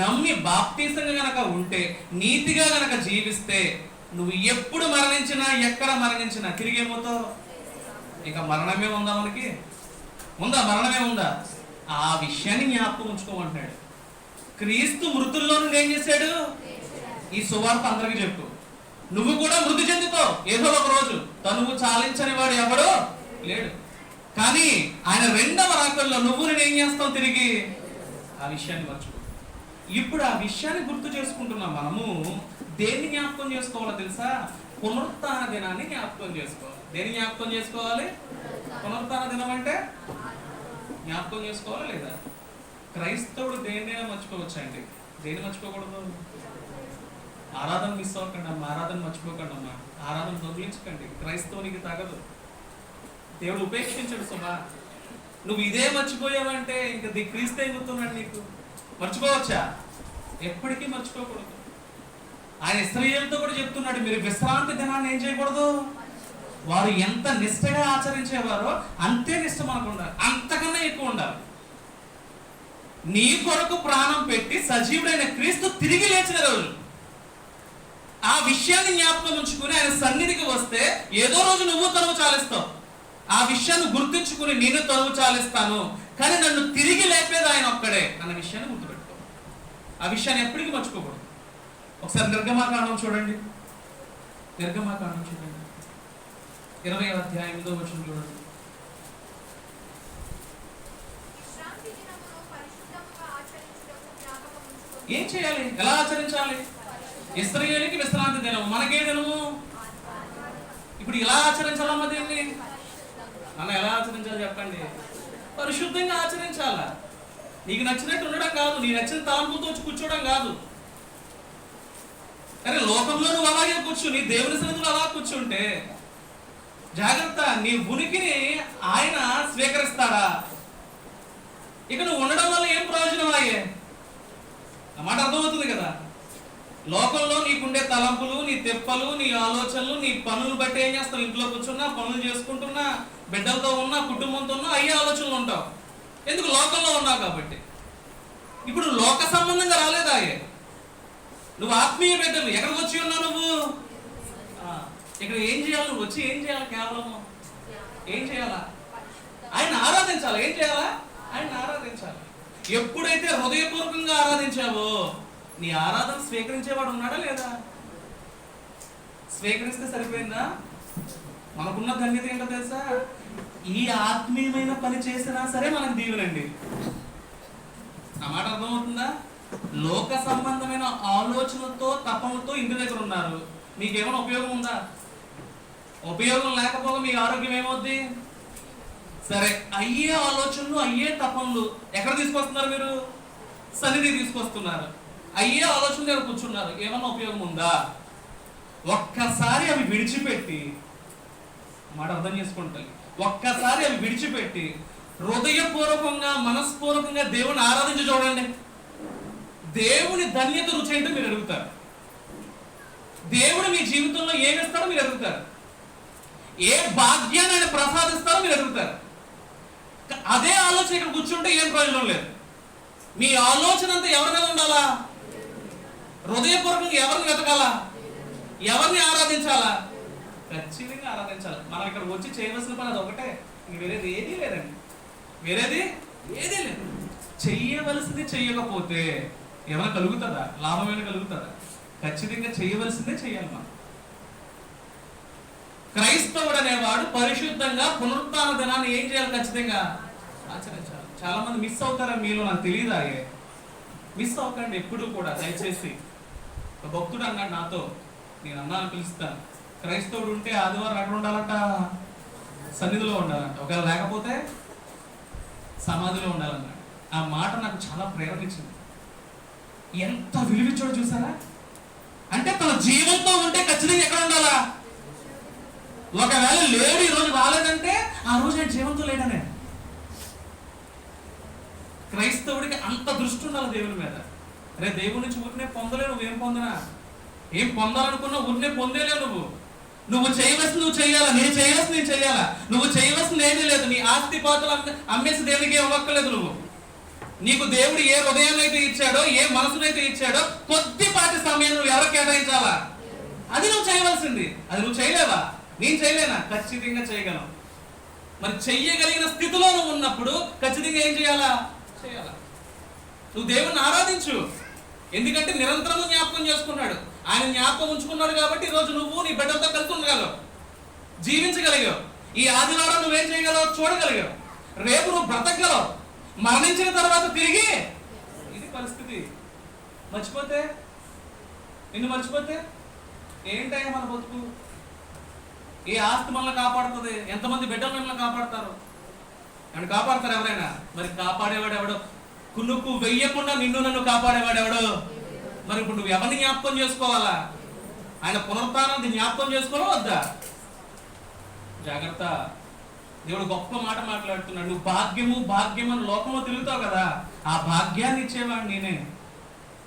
నమ్మి బాప్తీసంగా గనక ఉంటే, నీతిగా గనక జీవిస్తే, నువ్వు ఎప్పుడు మరణించినా, ఎక్కడ మరణించినా తిరిగేమవుతావు. ఇక మరణమే ఉందా? మనకి ఉందా? మరణమే ఉందా? ఆ విషయాన్ని జ్ఞాపకం ఉంచుకోమంటున్నాడు. క్రీస్తు మృతుల్లో నుండి ఏం చేశాడు? ఈ సువార్త అందరికీ చెప్పు. నువ్వు కూడా మృతి చెందుతావు ఏదో ఒక రోజు. తనువు చాలించని వాడు ఎవడో లేడు. కానీ ఆయన 2వ రాకడలో నువ్వు నేను ఏం చేస్తావు? తిరిగి ఆ విషయాన్ని మర్చిపో. ఇప్పుడు ఆ విషయాన్ని గుర్తు చేసుకుంటున్నాం. మనము దేన్ని జ్ఞాపకం చేసుకోవాలో తెలుసా? పునరుత్థాన దినాన్ని జ్ఞాపకం చేసుకోవాలి. దేన్ని జ్ఞాపకం చేసుకోవాలి? పునరుత్థాన దినం అంటే జ్ఞాపకం చేసుకోవాలా లేదా? క్రైస్తవుడు దేన్నైనా మర్చిపోవచ్చు అండి. దేన్ని మర్చిపోకూడదు? ఆరాధన మిస్ అవ్వకండి అమ్మా. ఆరాధన మర్చిపోకండి అమ్మా. ఆరాధన దొంగిలించకండి. క్రైస్తవునికి తగదు. దేవుడు ఉపేక్షించడు సుమా. నువ్వు ఇదే మర్చిపోయావంటే ఇంక క్రీస్తు అయిపోతున్నాడు నీకు. మర్చిపోవచ్చా? ఎప్పటికీ మర్చిపోకూడదు. ఆయన ఇశ్రాయేలుతో కూడా చెప్తున్నాడు, మీరు విశ్రాంతి దినాన్ని ఏం చేయకూడదు. వారు ఎంత నిష్టగా ఆచరించేవారో అంతే నిష్ట మనకు ఉండాలి, అంతకన్నా ఎక్కువ ఉండాలి. నీ కొరకు ప్రాణం పెట్టి సజీవుడైన క్రీస్తు తిరిగి లేచిన రోజు ఆ విషయాన్ని జ్ఞాపకం ఉంచుకుని ఆయన సన్నిధికి వస్తే ఏదో రోజు నువ్వు తనువు చాలిస్తావు. ఆ విషయాన్ని గుర్తుంచుకుని నేను తనువు చాలిస్తాను, కానీ నన్ను తిరిగి లేపేది ఆయన ఒక్కడే అన్న విషయాన్ని గుర్తుపెట్టుకో. ఆ విషయాన్ని ఎప్పటికీ మర్చిపోకూడదు. ఒకసారి నిర్గమాకాండం చూడండి. నిర్గమాకాండం చూడండి, 20వ అధ్యాయం 8వ వచనం చూడండి. ఏం చేయాలి? ఎలా ఆచరించాలి? ఇశ్రాయేలుకి విశ్రాంతి దినము, మనకే దినము. ఇప్పుడు ఎలా ఆచరించాలమ్మా దీన్ని? అన్న ఎలా ఆచరించాలి చెప్పండి? పరిశుద్ధంగా ఆచరించాలా. నీకు నచ్చినట్టు ఉండడం కాదు, నీ నచ్చిన తలంపుతో వచ్చి కూర్చోవడం కాదు. అరే లోకంలో నువ్వు అలాగే కూర్చో, నీ దేవుని సన్నిధిలో అలా కూర్చుంటే జాగ్రత్త, నీ ఉనికిని ఆయన స్వీకరిస్తాడా? ఇక నువ్వు ఉండడం వల్ల ఏం ప్రయోజనం అయ్యే? అన్నమాట అర్థమవుతుంది కదా. లోకంలో నీకుండే తలంపులు, నీ తెప్పలు, నీ ఆలోచనలు, నీ పనులు బట్టి ఏం చేస్తావు? ఇంట్లో కూర్చున్నా, పనులు చేసుకుంటున్నా, బిడ్డలతో ఉన్నా, కుటుంబంతో ఉన్నా అయ్యే ఆలోచనలు ఉంటావు. ఎందుకు? లోకంలో ఉన్నావు కాబట్టి. ఇప్పుడు లోక సంబంధంగా రాలేదా? నువ్వు ఆత్మీయ బిడ్డవు. ఎక్కడికి వచ్చి ఉన్నావు నువ్వు? ఇక్కడ ఏం చేయాలి? నువ్వు వచ్చి ఏం చేయాలి? కేవలం ఏం చేయాలా? ఆయన ఆరాధించాలి. ఏం చేయాలా? ఆయన ఆరాధించాలి. ఎప్పుడైతే హృదయపూర్వకంగా ఆరాధించావో నీ ఆరాధన స్వీకరించేవాడు ఉన్నాడా లేదా? స్వీకరిస్తే సరిపోయిందా? మనకున్న ధన్యత ఏంటో తెలుసా? ఈ ఆత్మీయమైన పని చేసినా సరే మనకు దీవెనండి. నా మాట అర్థమవుతుందా? లోక సంబంధమైన ఆలోచనలతో తపంతో ఇంటి దగ్గర ఉన్నారు. మీకేమైనా ఉపయోగం ఉందా? ఉపయోగం లేకపోగా మీ ఆరోగ్యం ఏమవుద్ది? సరే, అయ్యే ఆలోచనలు అయ్యే తపంలు ఎక్కడ తీసుకొస్తున్నారు? మీరు సన్నిధి తీసుకొస్తున్నారు. అయ్యే ఆలోచనలు దగ్గర కూర్చున్నారు. ఏమన్నా ఉపయోగం ఉందా? ఒక్కసారి అవి విడిచిపెట్టి, మాట అర్థం చేసుకుంటాయి, ఒక్కసారి అవి విడిచిపెట్టి హృదయపూర్వకంగా మనస్పూర్వకంగా దేవుని ఆరాధించి చూడండి. దేవుని ధన్యత రుచి ఏంటో మీరు అడుగుతారు. దేవుడు మీ జీవితంలో ఏమిస్తాడో మీరు అడుగుతారు. ఏ భాగ్యాన్ని ఆయన ప్రసాదిస్తారో మీరు అడుగుతారు. అదే ఆలోచన ఇక్కడ కూర్చుంటే ఏం ప్రయోజనం లేదు. మీ ఆలోచన అంతా ఎవరి మీద ఉండాలా? హృదయపూర్వకంగా ఎవరిని వెతకాలా? ఎవరిని ఆరాధించాలా? ఖచ్చితంగా ఆరాధించాలి. మనం ఇక్కడ వచ్చి చేయవలసిన పని అది ఒకటే, వేరేది ఏదీ లేదండి. వేరేది ఏదీ లేదు. చెయ్యవలసింది చెయ్యకపోతే ఏమైనా కలుగుతుందా? లాభమైనా కలుగుతుందా? ఖచ్చితంగా చేయవలసిందే చెయ్యాలి. మనం క్రైస్తవుడు అనేవాడు పరిశుద్ధంగా పునరుత్థాన దినాన్ని ఏం చేయాలి? ఖచ్చితంగా ఆచరించాలి. చాలా మంది మిస్ అవుతారా మీలో? నాకు తెలియదా? మిస్ అవ్వకండి ఎప్పుడు కూడా దయచేసి. ఒక భక్తుడు అన్నాడు నాతో, నేను అన్నాను పిలుస్తాను, క్రైస్తవుడు ఉంటే ఆదివారం ఎక్కడ ఉండాలంట? సన్నిధిలో ఉండాలంట. ఒకవేళ లేకపోతే సమాధిలో ఉండాలన్నాడు. ఆ మాట నాకు చాలా ప్రేరణ ఇచ్చింది. ఎంత విలువిచ్చాడు చూసారా? అంటే తన జీవంతో ఉంటే ఖచ్చితంగా ఎక్కడ ఉండాలా? ఒకవేళ లేడు, ఈరోజు రాలేదంటే ఆ రోజు నేను జీవంతో లేడనే. క్రైస్తవుడికి అంత దృష్టి ఉండాలి దేవుని మీద. అరే దేవుడి నుంచి ఊరినే పొందలేవు. నువ్వేం పొందినా, ఏం పొందాలనుకున్నా ఊరినే పొందేలేవు. నువ్వు చేయవలసింది నువ్వు చెయ్యాలా, నేను చేయవలసింది నేను చెయ్యాలా. నువ్వు చేయవలసింది ఏమీ లేదు. నీ ఆస్తి పాత్రలు అమ్మేసి దేవునికి ఏం అవ్వక్కర్లేదు. నువ్వు నీకు దేవుడు ఏ హృదయాన్ని అయితే ఇచ్చాడో, ఏ మనసునైతే ఇచ్చాడో, కొద్దిపాటి సమయం నువ్వు ఎవరు కేటాయించాలా? అది నువ్వు చేయవలసింది. అది నువ్వు చేయలేవా? నేను చేయలేనా? ఖచ్చితంగా చేయగలను. మరి చెయ్యగలిగిన స్థితిలో నువ్వు ఉన్నప్పుడు ఖచ్చితంగా ఏం చేయాలా? చేయాలా. నువ్వు దేవుణ్ణి ఆరాధించు. ఎందుకంటే నిరంతరం జ్ఞాపకం చేసుకున్నాడు. ఆయన జ్ఞాపకం ఉంచుకున్నాడు కాబట్టి ఈరోజు నువ్వు నీ బిడ్డలతో కలిసి ఉండగలవు, జీవించగలిగావు. ఈ ఆదివారం నువ్వేం చేయగలవు? చూడగలిగావు. రేపు నువ్వు బ్రతకగలవు. మరణించిన తర్వాత తిరిగి ఇది పరిస్థితి. మర్చిపోతే, నిన్ను మర్చిపోతే ఏంటయ్యా మన బతుకు? ఏ ఆస్తి మనల్ని కాపాడుతుంది? ఎంతమంది బిడ్డలు మిమ్మల్ని కాపాడతారు? నన్ను కాపాడతారు ఎవరైనా? మరి కాపాడేవాడు ఎవడో? కునుకు వెయ్యకుండా నిన్ను నన్ను కాపాడేవాడు ఎవడో? మరి ఇప్పుడు నువ్వు ఎవరిని జ్ఞాపకం చేసుకోవాలా? ఆయన పునరుత్థానాన్ని జ్ఞాపకం చేసుకోవాలా వద్దా? జాగ్రత్త. దేవుడు గొప్ప మాట మాట్లాడుతున్నాడు. నువ్వు భాగ్యము భాగ్యం అని లోకంలో తిరుగుతావు కదా, ఆ భాగ్యాన్ని ఇచ్చేవాడు నేనే.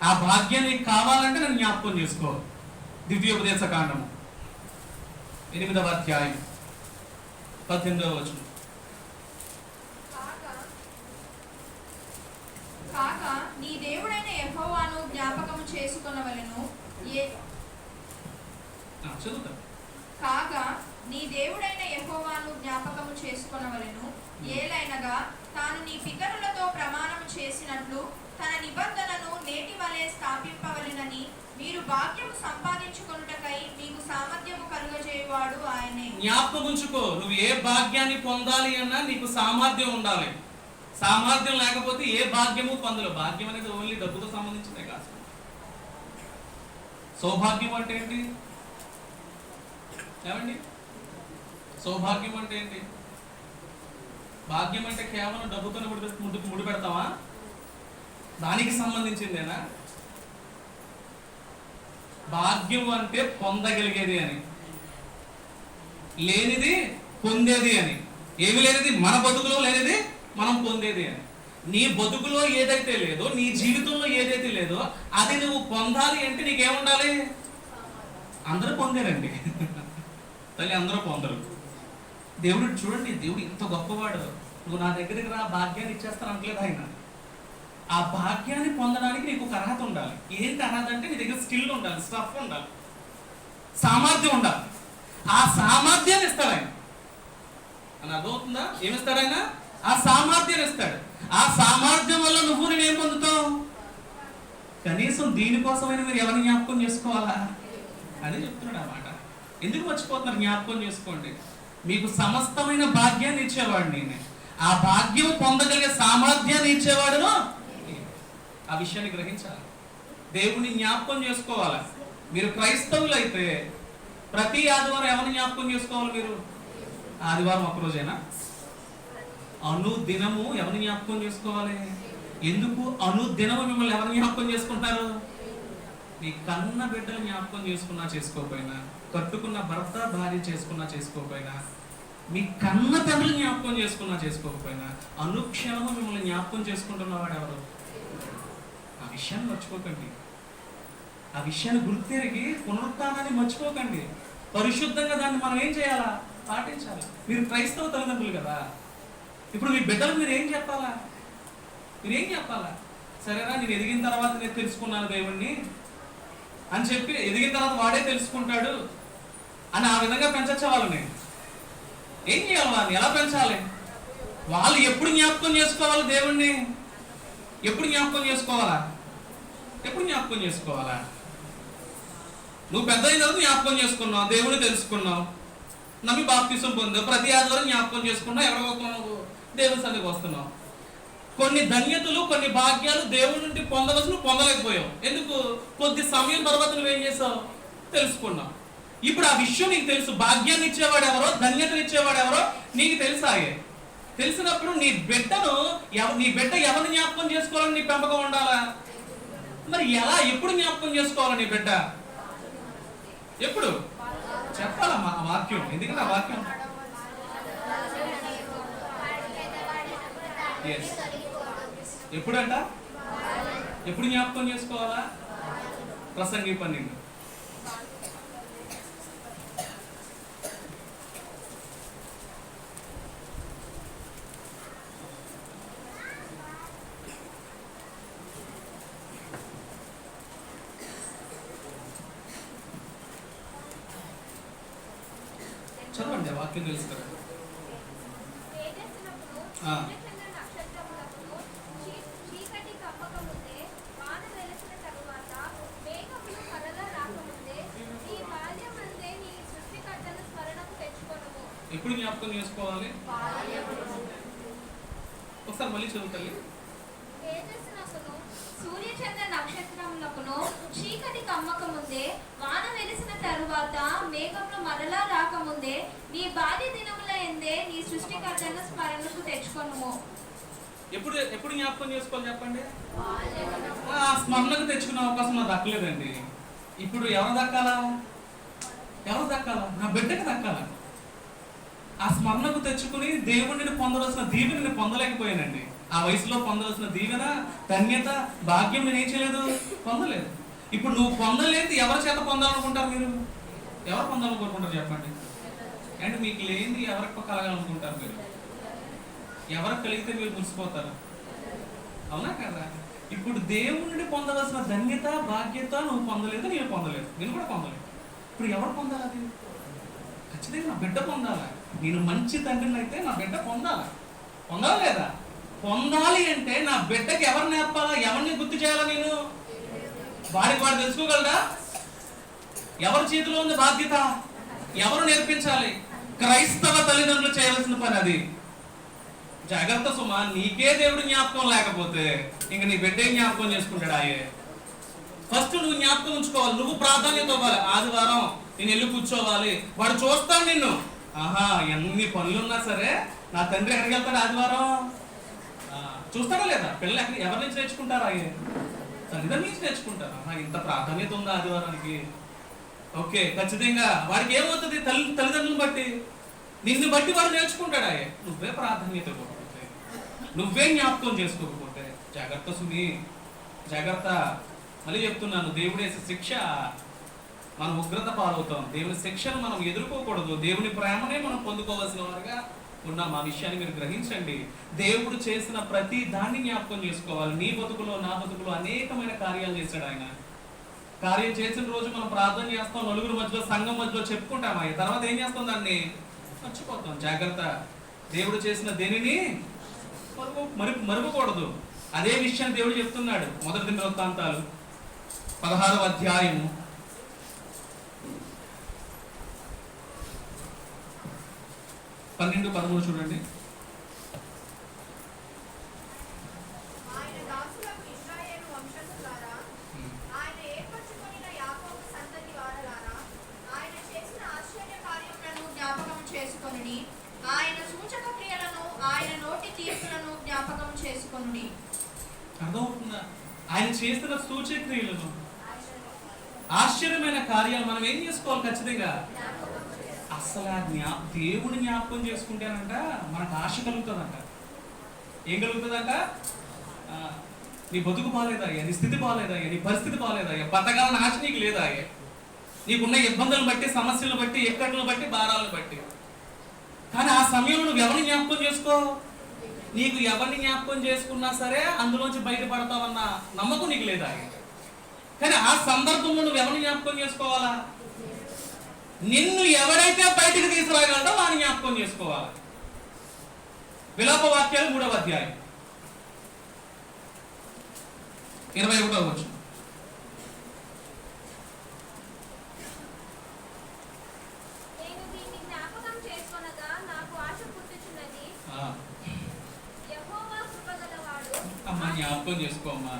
ఆ భాగ్యాన్ని కావాలంటే నన్ను జ్ఞాపకం చేసుకో. దివ్యోపదేశ కాండము 8వ అధ్యాయం 18వ వచనం. కాక నీ దేవుడైన యెహోవాను జ్ఞాపకము చేసుకొనవలెను. చదువుతా. కాక నీ దేవుడైన యెహోవాను జ్ఞాపకము చేసుకొనవలెను. ఏలైనగా తాను నీ పితరులతో ప్రమాణము చేసినట్లు తన నిబంధనను నేటి వలె స్థాపింపవలెనని మీరు భాగ్యము సంపాదించుకొనుటకై మీకు సామర్థ్యము కలుగజేయువాడు ఆయనే. జ్ఞాపకం ఉంచుకో. నువ్వు ఏ భాగ్యాన్ని పొందాలి అన్నా నీకు సామర్థ్యం ఉండాలి. సామర్థ్యం లేకపోతే ఏ భాగ్యము పొందలేవు. భాగ్యం అనేది ఓన్లీ డబ్బుతో సంబంధించిందే కాదు. సౌభాగ్యం అంటే ఏంటి? ఏమండి సౌభాగ్యం అంటే ఏంటి? భాగ్యం అంటే కేవలం డబ్బుతో ముడి పెడతావా? దానికి సంబంధించిందేనా? భాగ్యం అంటే పొందగలిగేది అని, లేనిది పొందేది అని. ఏమి లేనిది? మన బతుకులో లేనిది మనం పొందేది అని. నీ బతుకులో ఏదైతే లేదో, నీ జీవితంలో ఏదైతే లేదో అది నువ్వు పొందాలి అంటే నీకేముండాలి? అందరూ పొందారండి తల్లి, అందరూ పొందరు. దేవుడు చూడండి, దేవుడు ఇంత గొప్పవాడు. నువ్వు నా దగ్గరికి రా, భాగ్యాన్ని ఇచ్చేస్తాను అంటలేదు ఆయన. ఆ భాగ్యాన్ని పొందడానికి నీకు ఒక అర్హత ఉండాలి. ఏంటి అర్హత అంటే నీ దగ్గర స్కిల్ ఉండాలి, స్టఫ్ ఉండాలి, సామర్థ్యం ఉండాలి. ఆ సామర్థ్యాన్ని ఇస్తాడు ఆయన. అని అర్థమవుతుందా? ఏమిస్తాడు ఆయన? ఆ సామర్థ్యాన్ని ఇస్తాడు. ఆ సామర్థ్యం వల్ల నువ్వు నేనేం పొందుతావు? కనీసం దీనికోసమైనా మీరు ఎవరిని జ్ఞాపకం చేసుకోవాలా అని చెప్తున్నాడు అన్నమాట. ఎందుకు మర్చిపోతున్నారు? జ్ఞాపకం చేసుకోండి. మీకు సమస్తమైన భాగ్యాన్ని ఇచ్చేవాడు నేనే. ఆ భాగ్యం పొందగలిగే సామర్థ్యాన్ని ఇచ్చేవాడును. ఆ విషయాన్ని గ్రహించాలి. దేవుని జ్ఞాపకం చేసుకోవాలి. మీరు క్రైస్తవులు అయితే ప్రతి ఆదివారం ఎవరిని జ్ఞాపకం చేసుకోవాలి? మీరు ఆదివారం ఒకరోజైనా? అనుదినము ఎవరిని జ్ఞాపకం చేసుకోవాలి? ఎందుకు అనుదినము మిమ్మల్ని ఎవరిని జ్ఞాపకం చేసుకుంటారు? మీ కన్న బిడ్డలు జ్ఞాపకం చేసుకున్నా చేసుకోకపోయినా, కట్టుకున్న భర్త భార్య చేసుకున్నా చేసుకోకపోయినా, మీ కన్న తండ్రులు జ్ఞాపకం చేసుకున్నా చేసుకోకపోయినా, అనుక్షణము మిమ్మల్ని జ్ఞాపకం చేసుకుంటున్నవాడు ఎవరు? ఆ విషయాన్ని మర్చిపోకండి. ఆ విషయాన్ని గుర్తెరిగి పునరుత్థానాన్ని మర్చిపోకండి. పరిశుద్ధంగా దాన్ని మనం ఏం చేయాలా? పాటించాలి. మీరు క్రైస్తవ తల్లిదండ్రులు కదా. ఇప్పుడు మీ బిడ్డలకు మీరు ఏం చెప్పాలా? మీరేం చెప్పాలా? సరేనా, నేను ఎదిగిన తర్వాత నేను తెలుసుకున్నాను దేవుణ్ణి అని చెప్పి, ఎదిగిన తర్వాత వాడే తెలుసుకుంటాడు అని ఆ విధంగా పెంచచ్చా వాళ్ళని? ఏం చేయాలి? వాళ్ళని ఎలా పెంచాలి? వాళ్ళు ఎప్పుడు జ్ఞాపకం చేసుకోవాలి దేవుణ్ణి? ఎప్పుడు జ్ఞాపకం చేసుకోవాలా? ఎప్పుడు జ్ఞాపకం చేసుకోవాలా? నువ్వు పెద్ద అయిన తర్వాత జ్ఞాపకం చేసుకున్నావు, దేవుని తెలుసుకున్నావు, నమ్మి బాప్తిసం పొందావు, ప్రతి ఆదివారం జ్ఞాపకం చేసుకున్నావు, ఎవరికి వస్తున్నావు? దేవుని సన్నిధికి వస్తున్నావు. కొన్ని ధన్యతలు, కొన్ని భాగ్యాలు దేవుడి నుండి పొందవలసి నువ్వు పొందలేకపోయావు. ఎందుకు? కొద్ది సమయం తర్వాత నువ్వేం చేసావు? తెలుసుకున్నావు. ఇప్పుడు ఆ విషయం నీకు తెలుసు. భాగ్యాన్ని ఇచ్చేవాడు ఎవరో, ధన్యతను ఇచ్చేవాడు ఎవరో నీకు తెలుసాయే. తెలిసినప్పుడు నీ బిడ్డ ఎవరిని జ్ఞాపకం చేసుకోవాలని నీ పెంపకం ఉండాలా? మరి ఎలా, ఎప్పుడు జ్ఞాపకం చేసుకోవాలి నీ బిడ్డ? ఎప్పుడు చెప్పాలమ్మా ఆ వాక్యం? ఎందుకంటే ఆ వాక్యం ఎప్పుడంట? ఎప్పుడు జ్ఞాపకం చేసుకోవాలా? ప్రసంగి 12. చదవండి, వాక్యం తెలుసు కదా. ఎప్పుడు జ్ఞాపకం చేసుకోవాలి? ఒకసారి మళ్ళీ చదువుతాయి. సూర్యచంద్ర నక్షత్రములకును చీకటి కమ్మకముందే, వాన వెలిసిన తరువాత మేఘములు మరలా రాకముందే, నీ బాల్య దినముల యందే నీ సృష్టికర్తను స్మరణకు తెచ్చుకొనుము. ఎప్పుడు జ్ఞాపకం చేసుకోవాలి చెప్పండి? ఆ స్మరణకు తెచ్చుకునే అవకాశం నాకు దక్కలేదండి. ఇప్పుడు ఎవరు దక్కాలా? నా బిడ్డకి దక్కాలా. ఆ స్మరణకు తెచ్చుకుని దేవుడిని పొందవలసిన దీవెని పొందలేకపోయానండి. ఆ వయసులో పొందవలసిన దీవెన, ధన్యత, భాగ్యం నేను ఏం చేయలేదు, పొందలేదు. ఇప్పుడు నువ్వు పొందలేదు, ఎవరి చేత పొందాలనుకుంటారు? మీరు ఎవరు పొందాలనుకుంటారు చెప్పండి? అంటే మీకు లేని ఎవరికి కలగాలనుకుంటారు? మీరు ఎవరికి కలిగితే మీరు మురిసిపోతారు, అవునా కదా? ఇప్పుడు దేవుడిని పొందవలసిన ధన్యత, బాధ్యత నువ్వు పొందలేదు, నేను పొందలేదు, నేను కూడా పొందలేదు. ఇప్పుడు ఎవరు పొందాలి? అది ఖచ్చితంగా నా బిడ్డ పొందాలా. నేను మంచి తండ్రిని అయితే నా బిడ్డ పొందాలా లేదా? పొందాలి అంటే నా బిడ్డకి ఎవరు నేర్పాలా? ఎవరిని గుర్తు చేయాలా? నేను వాడికి వాడు తెలుసుకోగలరా? ఎవరి చేతిలో ఉంది బాధ్యత? ఎవరు నేర్పించాలి? క్రైస్తవ తల్లిదండ్రులు చేయవలసిన పని అది. జాగ్రత్త సుమా, నీకే దేవుడు జ్ఞాపకం లేకపోతే ఇంక నీ బిడ్డే జ్ఞాపకం చేసుకుంటాడు. ఆయే ఫస్ట్ నువ్వు జ్ఞాపకం ఉంచుకోవాలి. నువ్వు ప్రాధాన్యత ఇవ్వాలి. ఆదివారం నేను వెళ్ళి కూర్చోవాలి, వాడు చూస్తాడు నిన్ను. ఎన్ని పనులున్నా సరే నా తండ్రి ఎక్కడికి వెళ్తాడు? ఆదివారం చూస్తాడా లేదా? పిల్లలు ఎవరి నుంచి నేర్చుకుంటారా? అయ్యే తల్లిదండ్రుల నుంచి నేర్చుకుంటారు. ఇంత ప్రాధాన్యత ఉందా ఆదివారానికి? ఓకే, ఖచ్చితంగా వాడికి ఏమవుతుంది? తల్లిదండ్రులను బట్టి, నిన్ను బట్టి వాడు నేర్చుకుంటాడు. అయ్యే నువ్వే ప్రాధాన్యత ఇవ్వకపోతే, నువ్వే జ్ఞాపకం చేసుకోకపోతే జాగ్రత్త సుమి, జాగ్రత్త. మళ్ళీ చెప్తున్నాను, దేవుడేసే శిక్ష మనం ఉగ్రత పాలవుతాం. దేవుని శిక్షను మనం ఎదుర్కోకూడదు. దేవుని ప్రేమనే మనం పొందుకోవాల్సిన వారుగా ఉన్నాం. ఆ విషయాన్ని మీరు గ్రహించండి. దేవుడు చేసిన ప్రతి దాన్ని జ్ఞాపకం చేసుకోవాలి. నీ బతుకులో నా బతుకులో అనేకమైన కార్యాలు చేశాడు ఆయన. కార్యం చేసిన రోజు మనం ప్రార్థన చేస్తాం, నలుగురు మధ్యలో సంఘం మధ్యలో చెప్పుకుంటాం. అయ్యి తర్వాత ఏం చేస్తాం? దాన్ని మర్చిపోతాం. జాగ్రత్త. దేవుడు చేసిన దేనిని మరువకూడదు. అదే విషయాన్ని దేవుడు చెప్తున్నాడు. మొదటి దినవృత్తాంతాలు 16వ అధ్యాయము 12-13 చూడండి. ఆయన దాసులకు ఇశ్రాయేలు వంశస్థులారా, ఆయన ఏర్పరచుకొనిన యాకోబు సంతతి వారలారా, ఆయన చేసిన ఆశ్చర్య కార్యములను జ్ఞాపకం చేసుకొనుడి. ఆయన సూచక క్రియలను, ఆయన నోటి తీర్పులను జ్ఞాపకం చేసుకొనుడి. అర్థమవుతుందా? ఆయన చేసిన సూచక క్రియలను, ఆశ్చర్యమైన కార్యాలు మనం ఏం చేసుకోవాలి? ఖచ్చితంగా అసలు దేవుని జ్ఞాపకం చేసుకుంటేనంట మనకు ఆశ కలుగుతుందంట. ఏం కలుగుతుందంట? నీ బతుకు బాగాలేదయ్యా, నీ స్థితి బాగాలేదయ్యా, నీ పరిస్థితి బాగాలేదయ్యా, బతకాలని ఆశ నీకు లేదాయ్యా, నీకున్న ఇబ్బందులను బట్టి, సమస్యలను బట్టి, ఎక్కట్లను బట్టి, భారాలను బట్టి. కానీ ఆ సమయంలో నువ్వు ఎవరిని జ్ఞాపకం చేసుకో? నీకు ఎవరిని జ్ఞాపకం చేసుకున్నా సరే అందులోంచి బయటపడతావన్న నమ్మకం నీకు లేదా? కానీ ఆ సందర్భంలో నువ్వు ఎవరిని జ్ఞాపకం చేసుకోవాలా? నిన్ను ఎవరైతే బయటికి తీసుకురాగలడో వాడిని జ్ఞాపకం చేసుకోవాలి. విలాప వాక్యాలు 3వ అధ్యాయం 21వ వచనం. నేను దీన్ని జ్ఞాపకం చేసుకొనగా నాకు ఆశ పుట్టుచున్నది. యెహోవా కృపగలవాడు. అమ్మా జ్ఞాపకం చేసుకోమ్మా.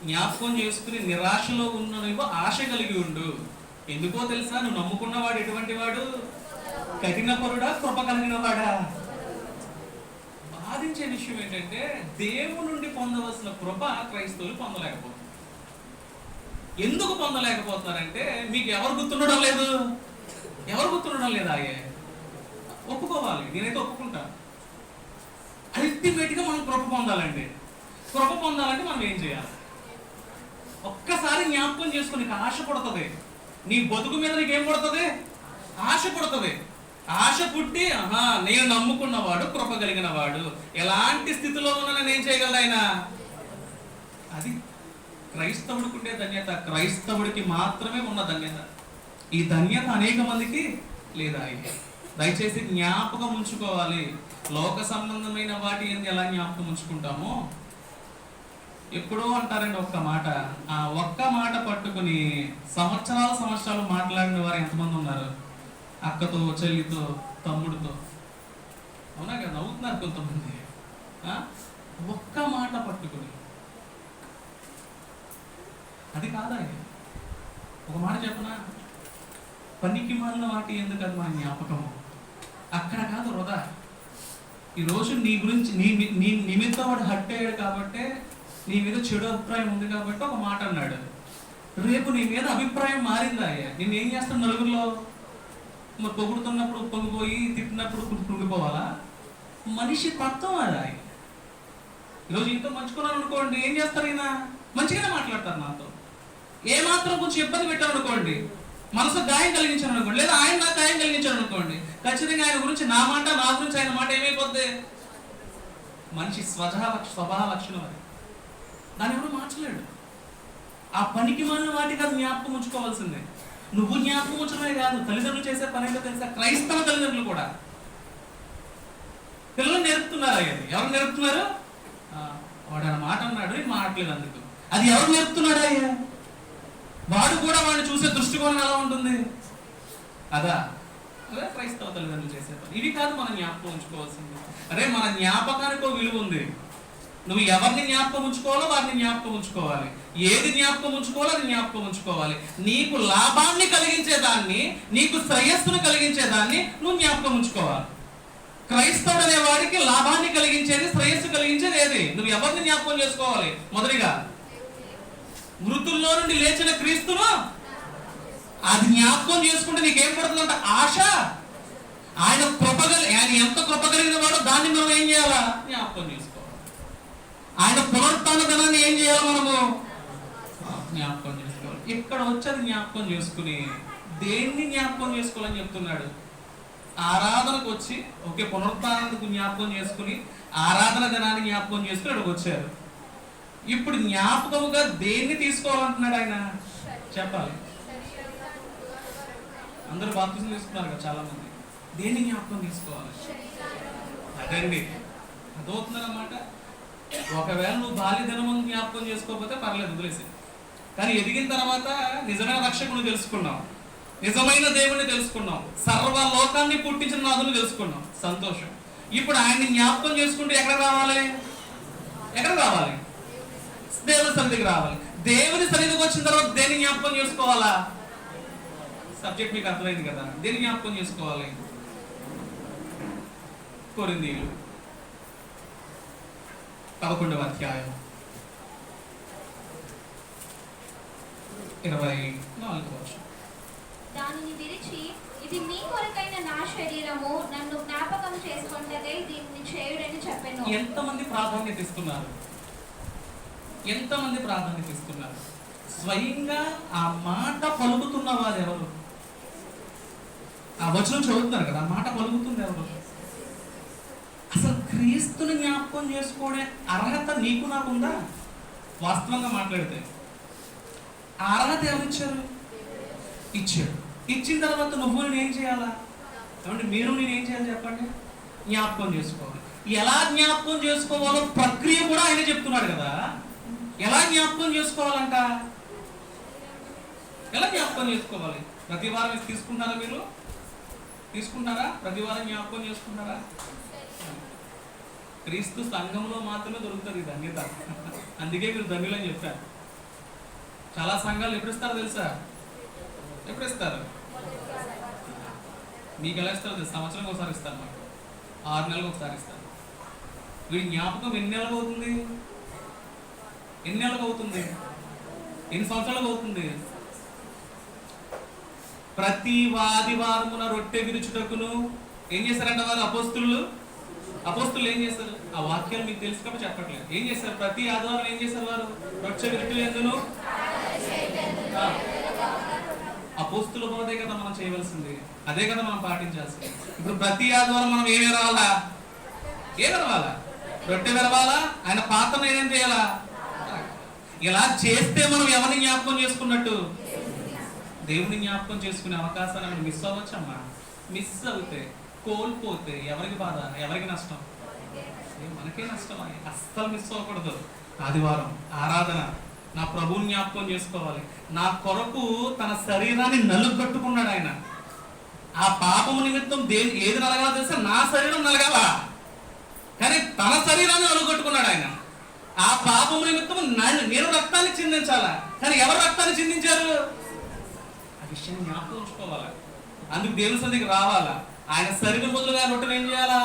జ్ఞాపకం చేసుకుని నిరాశలో ఉన్న నువ్వు ఆశ కలిగి ఉండు. ఎందుకో తెలుసా? నువ్వు నమ్ముకున్నవాడు ఎటువంటి వాడు? కఠినపరుడా, కృప కలిగిన వాడా? బాధించే విషయం ఏంటంటే దేవుని నుండి పొందవలసిన కృప క్రైస్తవులు పొందలేకపోతున్నారు. ఎందుకు పొందలేకపోతున్నారంటే మీకు ఎవరు గుర్తుండడం లేదు. ఎవరు గుర్తుండడం లేదా? అయ్యే ఒప్పుకోవాలి. నేనైతే ఒప్పుకుంటాను. అల్టిమేట్గా మనం కృప పొందాలండి. కృప పొందాలంటే మనం ఏం చేయాలి? ఒక్కసారి జ్ఞాపకం చేసుకుని ఆశ పడుతుంది. నీ బతుకు మీద నీకేం పడుతుంది? ఆశ పడుతుంది. ఆశ పుట్టి నేను నమ్ముకున్నవాడు కృప కలిగిన వాడు, ఎలాంటి స్థితిలో ఉన్నా నేను ఏం చేయగలను ఆయన? అది క్రైస్తవుడికి ఉండే ధన్యత. క్రైస్తవుడికి మాత్రమే ఉన్న ధన్యత. ఈ ధన్యత అనేక మందికి లేదా? దయచేసి జ్ఞాపకం ఉంచుకోవాలి. లోక సంబంధమైన వాటి ఏంది ఎలా జ్ఞాపకం ఉంచుకుంటామో ఎప్పుడో అంటారండి ఒక్క మాట. ఆ ఒక్క మాట పట్టుకుని సంవత్సరాలు మాట్లాడిన వారు ఎంతమంది ఉన్నారు? అక్కతో, చెల్లితో, తమ్ముడితో. అవునా కదా? నవ్వుతున్నారు కొంతమంది. ఒక్క మాట పట్టుకుని. అది కాదా? ఒక మాట చెప్పనా? పనికి మాలిన వాటి ఎందుకు అది మన జ్ఞాపకము? అక్కడ కాదు వృధా. ఈరోజు నీ గురించి నీ నిమిత్తం వాడు హర్ట్ అయ్యాడు కాబట్టి, నీ మీద చెడు అభిప్రాయం ఉంది కాబట్టి ఒక మాట అన్నాడు. రేపు నీ మీద అభిప్రాయం మారిందా? నేను ఏం చేస్తాను? నలుగురిలో మరి పొగుడుతున్నప్పుడు పొంగిపోయి, తిట్టినప్పుడు కృంగిపోవాలా? మనిషి తత్వం అది. ఈరోజు ఇంట్లో మంచుకున్నాను అనుకోండి, ఏం చేస్తారు? ఈయన మంచిగానే మాట్లాడతారు నాతో. ఏమాత్రం కొంచెం ఇబ్బంది పెట్టారు అనుకోండి, మనసు గాయం కలిగించాను అనుకోండి, లేదా ఆయన నాకు గాయం కలిగించాడు అనుకోండి, ఖచ్చితంగా ఆయన గురించి నా మాట, నా గురించి ఆయన మాట ఏమైపోద్ది? మనిషి స్వభావ లక్షణం అది. దాన్ని ఎవరు మార్చలేడు. ఆ పనికి మాలిన వాటికి అది జ్ఞాపకం ఉంచుకోవాల్సిందే. నువ్వు జ్ఞాపకం ఉంచడమే కాదు, తల్లిదండ్రులు చేసే పని ఏంటో తెలుసా? క్రైస్తవ తల్లిదండ్రులు కూడా పిల్లలు నేర్పుతున్నారు. అది ఎవరు నేర్పుతున్నారు? వాడు ఆ మాట అన్నాడు, నేను మాట్లాడలేదు అందుకు. అది ఎవరు నేర్పుతున్నాడు? అయ్యా వాడు కూడా వాడిని చూసే దృష్టికోణం ఎలా ఉంటుంది? అదే క్రైస్తవ తల్లిదండ్రులు చేసే పని. ఇవి కాదు మనం జ్ఞాపకం ఉంచుకోవాల్సింది. అరే మన జ్ఞాపకానికి ఒక విలువ ఉంది. నువ్వు ఎవరిని జ్ఞాపకం ఉంచుకోవాలో వారిని జ్ఞాపకం ఉంచుకోవాలి. ఏది జ్ఞాపకం ఉంచుకోవాలో అది జ్ఞాపకం ఉంచుకోవాలి. నీకు లాభాన్ని కలిగించేదాన్ని, నీకు శ్రేయస్సును కలిగించేదాన్ని నువ్వు జ్ఞాపకం ఉంచుకోవాలి. క్రైస్తవుడు అనే వాడికి లాభాన్ని కలిగించేది, శ్రేయస్సు కలిగించేది ఏది? నువ్వు ఎవరిని జ్ఞాపకం చేసుకోవాలి? మొదటిగా మృతుల్లో నుండి లేచిన క్రీస్తును. అది జ్ఞాపకం చేసుకుంటే నీకేం పడుతుందంట? ఆశ. ఆయన ఆయన ఎంత కృప కలిగిన వాడో దాన్ని మనం ఏం చేయాలా? జ్ఞాపకం చేసుకోవాలి. ఆయన పునరుత్థాన దినాన్ని ఏం చేయాలి? మనము జ్ఞాపకం చేసుకోవాలి. ఇక్కడ వచ్చేది జ్ఞాపకం చేసుకుని దేన్ని జ్ఞాపకం చేసుకోవాలని చెప్తున్నాడు? ఆరాధనకు వచ్చి ఓకే పునరుత్థానానికి జ్ఞాపకం చేసుకుని ఆరాధన దినాన్ని జ్ఞాపకం చేసుకుని అక్కడికి వచ్చారు. ఇప్పుడు జ్ఞాపకముగా దేన్ని తీసుకోవాలంటున్నాడు ఆయన? చెప్పాలి. అందరూ బాప్తిజం తీసుకున్నారు కదా చాలా మంది. దేన్ని జ్ఞాపకం తీసుకోవాలి? అదండి, అదవుతుందన్నమాట. ఒకవేళ నువ్వు బాల్య దినము జ్ఞాపకం చేసుకోకపోతే పర్లేదు, వదిలేసి. కానీ ఎదిగిన తర్వాత నిజమైన రక్షకుని తెలుసుకున్నాం, నిజమైన దేవుని తెలుసుకున్నాం, సర్వ లోకాన్ని పుట్టించిన నాదుని తెలుసుకున్నాం, సంతోషం. ఇప్పుడు ఆయన్ని జ్ఞాపకం చేసుకుంటూ ఎక్కడ రావాలి? ఎక్కడ రావాలి? దేవుని సన్నిధికి రావాలి. దేవుని సన్నిధికి వచ్చిన తర్వాత దేన్ని జ్ఞాపకం చేసుకోవాలా? సబ్జెక్ట్ మీకు అర్థమైంది కదా. దేన్ని జ్ఞాపకం చేసుకోవాలి? కొరింథీయులు 11వ అధ్యాయం 24వ వచనం. దానిని విరిచి, ఇది మీ కొరకైన నా శరీరము, నన్ను జ్ఞాపకం చేసుకొనుటకై దీన్ని చేయుడని చెప్పెను. ఎంతమంది ప్రాధాన్యత ఇస్తున్నారు? ఎంతమంది ప్రాధాన్యత ఇస్తున్నారు? స్వయంగా ఆ మాట పలుకుతున్న వారు ఎవరు? ఆ వచనం చదువుతున్నారు కదా, ఆ మాట పలుకుతుంది ఎవరు? అసలు క్రీస్తుని జ్ఞాపకం చేసుకునే అర్హత నీకు నాకుందా? వాస్తవంగా మాట్లాడితే ఆ అర్హత ఎవరు ఇచ్చారు? ఇచ్చాడు. ఇచ్చిన తర్వాత నువ్వు నేను ఏం చేయాలా? ఏమంటే మీరు నేను ఏం చేయాలి చెప్పండి? జ్ఞాపకం చేసుకోవాలి. ఎలా జ్ఞాపకం చేసుకోవాలో ప్రక్రియ కూడా ఆయన చెప్తున్నాడు కదా. ఎలా జ్ఞాపకం చేసుకోవాలంట? ఎలా జ్ఞాపకం చేసుకోవాలి? ప్రతి వారం తీసుకుంటారా? మీరు తీసుకుంటారా? ప్రతి వారం జ్ఞాపకం చేసుకుంటారా? క్రీస్తు సంఘంలో మాత్రమే దొరుకుతుంది ఈ ధన్యత. అందుకే మీరు ధన్యులు అని చెప్పారు. చాలా సంఘాలు ఎప్పుడు ఇస్తారో తెలుసా? ఎప్పుడు ఇస్తారు? మీకు ఎలా ఇస్తారో తెలుసు? సంవత్సరం ఒకసారి ఇస్తారు, మాకు 6 నెలలకు ఒకసారి ఇస్తారు. వీడి జ్ఞాపకం ఎన్ని నెలలకు అవుతుంది? ఎన్ని నెలలకు అవుతుంది? ఎన్ని సంవత్సరాలకు అవుతుంది? ప్రతి ఆదివారమున రొట్టె విరుచుటకును ఏం చేశారంట వారు? అపోస్తులు ఏం చేస్తారు? ఆ వాక్యాలు మీకు తెలుసు కాబట్టి చెప్పట్లేదు. ఏం చేస్తారు? ప్రతి ఆదివారం ఏం చేశారు వారు? రొట్టె విరుచుట ఎందును అపోస్తుల బోధే కదా మనం చేయవలసింది, అదే కదా మనం పాటించాల్సింది. ఇప్పుడు ప్రతి ఆదివారం మనం ఏమి విరవాలా? రొట్టె విరవాలా? ఆయన పాత్రను ఏం చేయాలా? ఇలా చేస్తే మనం ఎవరిని జ్ఞాపకం చేసుకున్నట్టు? దేవుని జ్ఞాపకం చేసుకునే అవకాశాన్ని మనం మిస్ అవ్వచ్చమ్మా. మిస్ అవుతే, కోల్పోతే ఎవరికి బాధ? ఎవరికి నష్టం? మనకే నష్టం. అస్సలు మిస్ అవ్వకూడదు. ఆదివారం ఆరాధన, నా ప్రభువుని జ్ఞాపకం చేసుకోవాలి. నా కొరకు తన శరీరాన్ని నలుగట్టుకున్నాడు ఆయన. ఆ పాపము నిమిత్తం ఏది నలగాలో తెలుసా? నా శరీరం నలగాల, కానీ తన శరీరాన్ని నలుగట్టుకున్నాడు ఆయన. ఆ పాపము నిమిత్తం నేను రక్తాన్ని చిందించాలా, కానీ ఎవరు రక్తాన్ని చిందించారు? ఆ విషయం జ్ఞాపకం ఉంచుకోవాలా. అందుకు దేవుని సన్నిధికి రావాలా. ఆయన శరీరం బదులుగా రొట్టెను ఏం చేయాలా?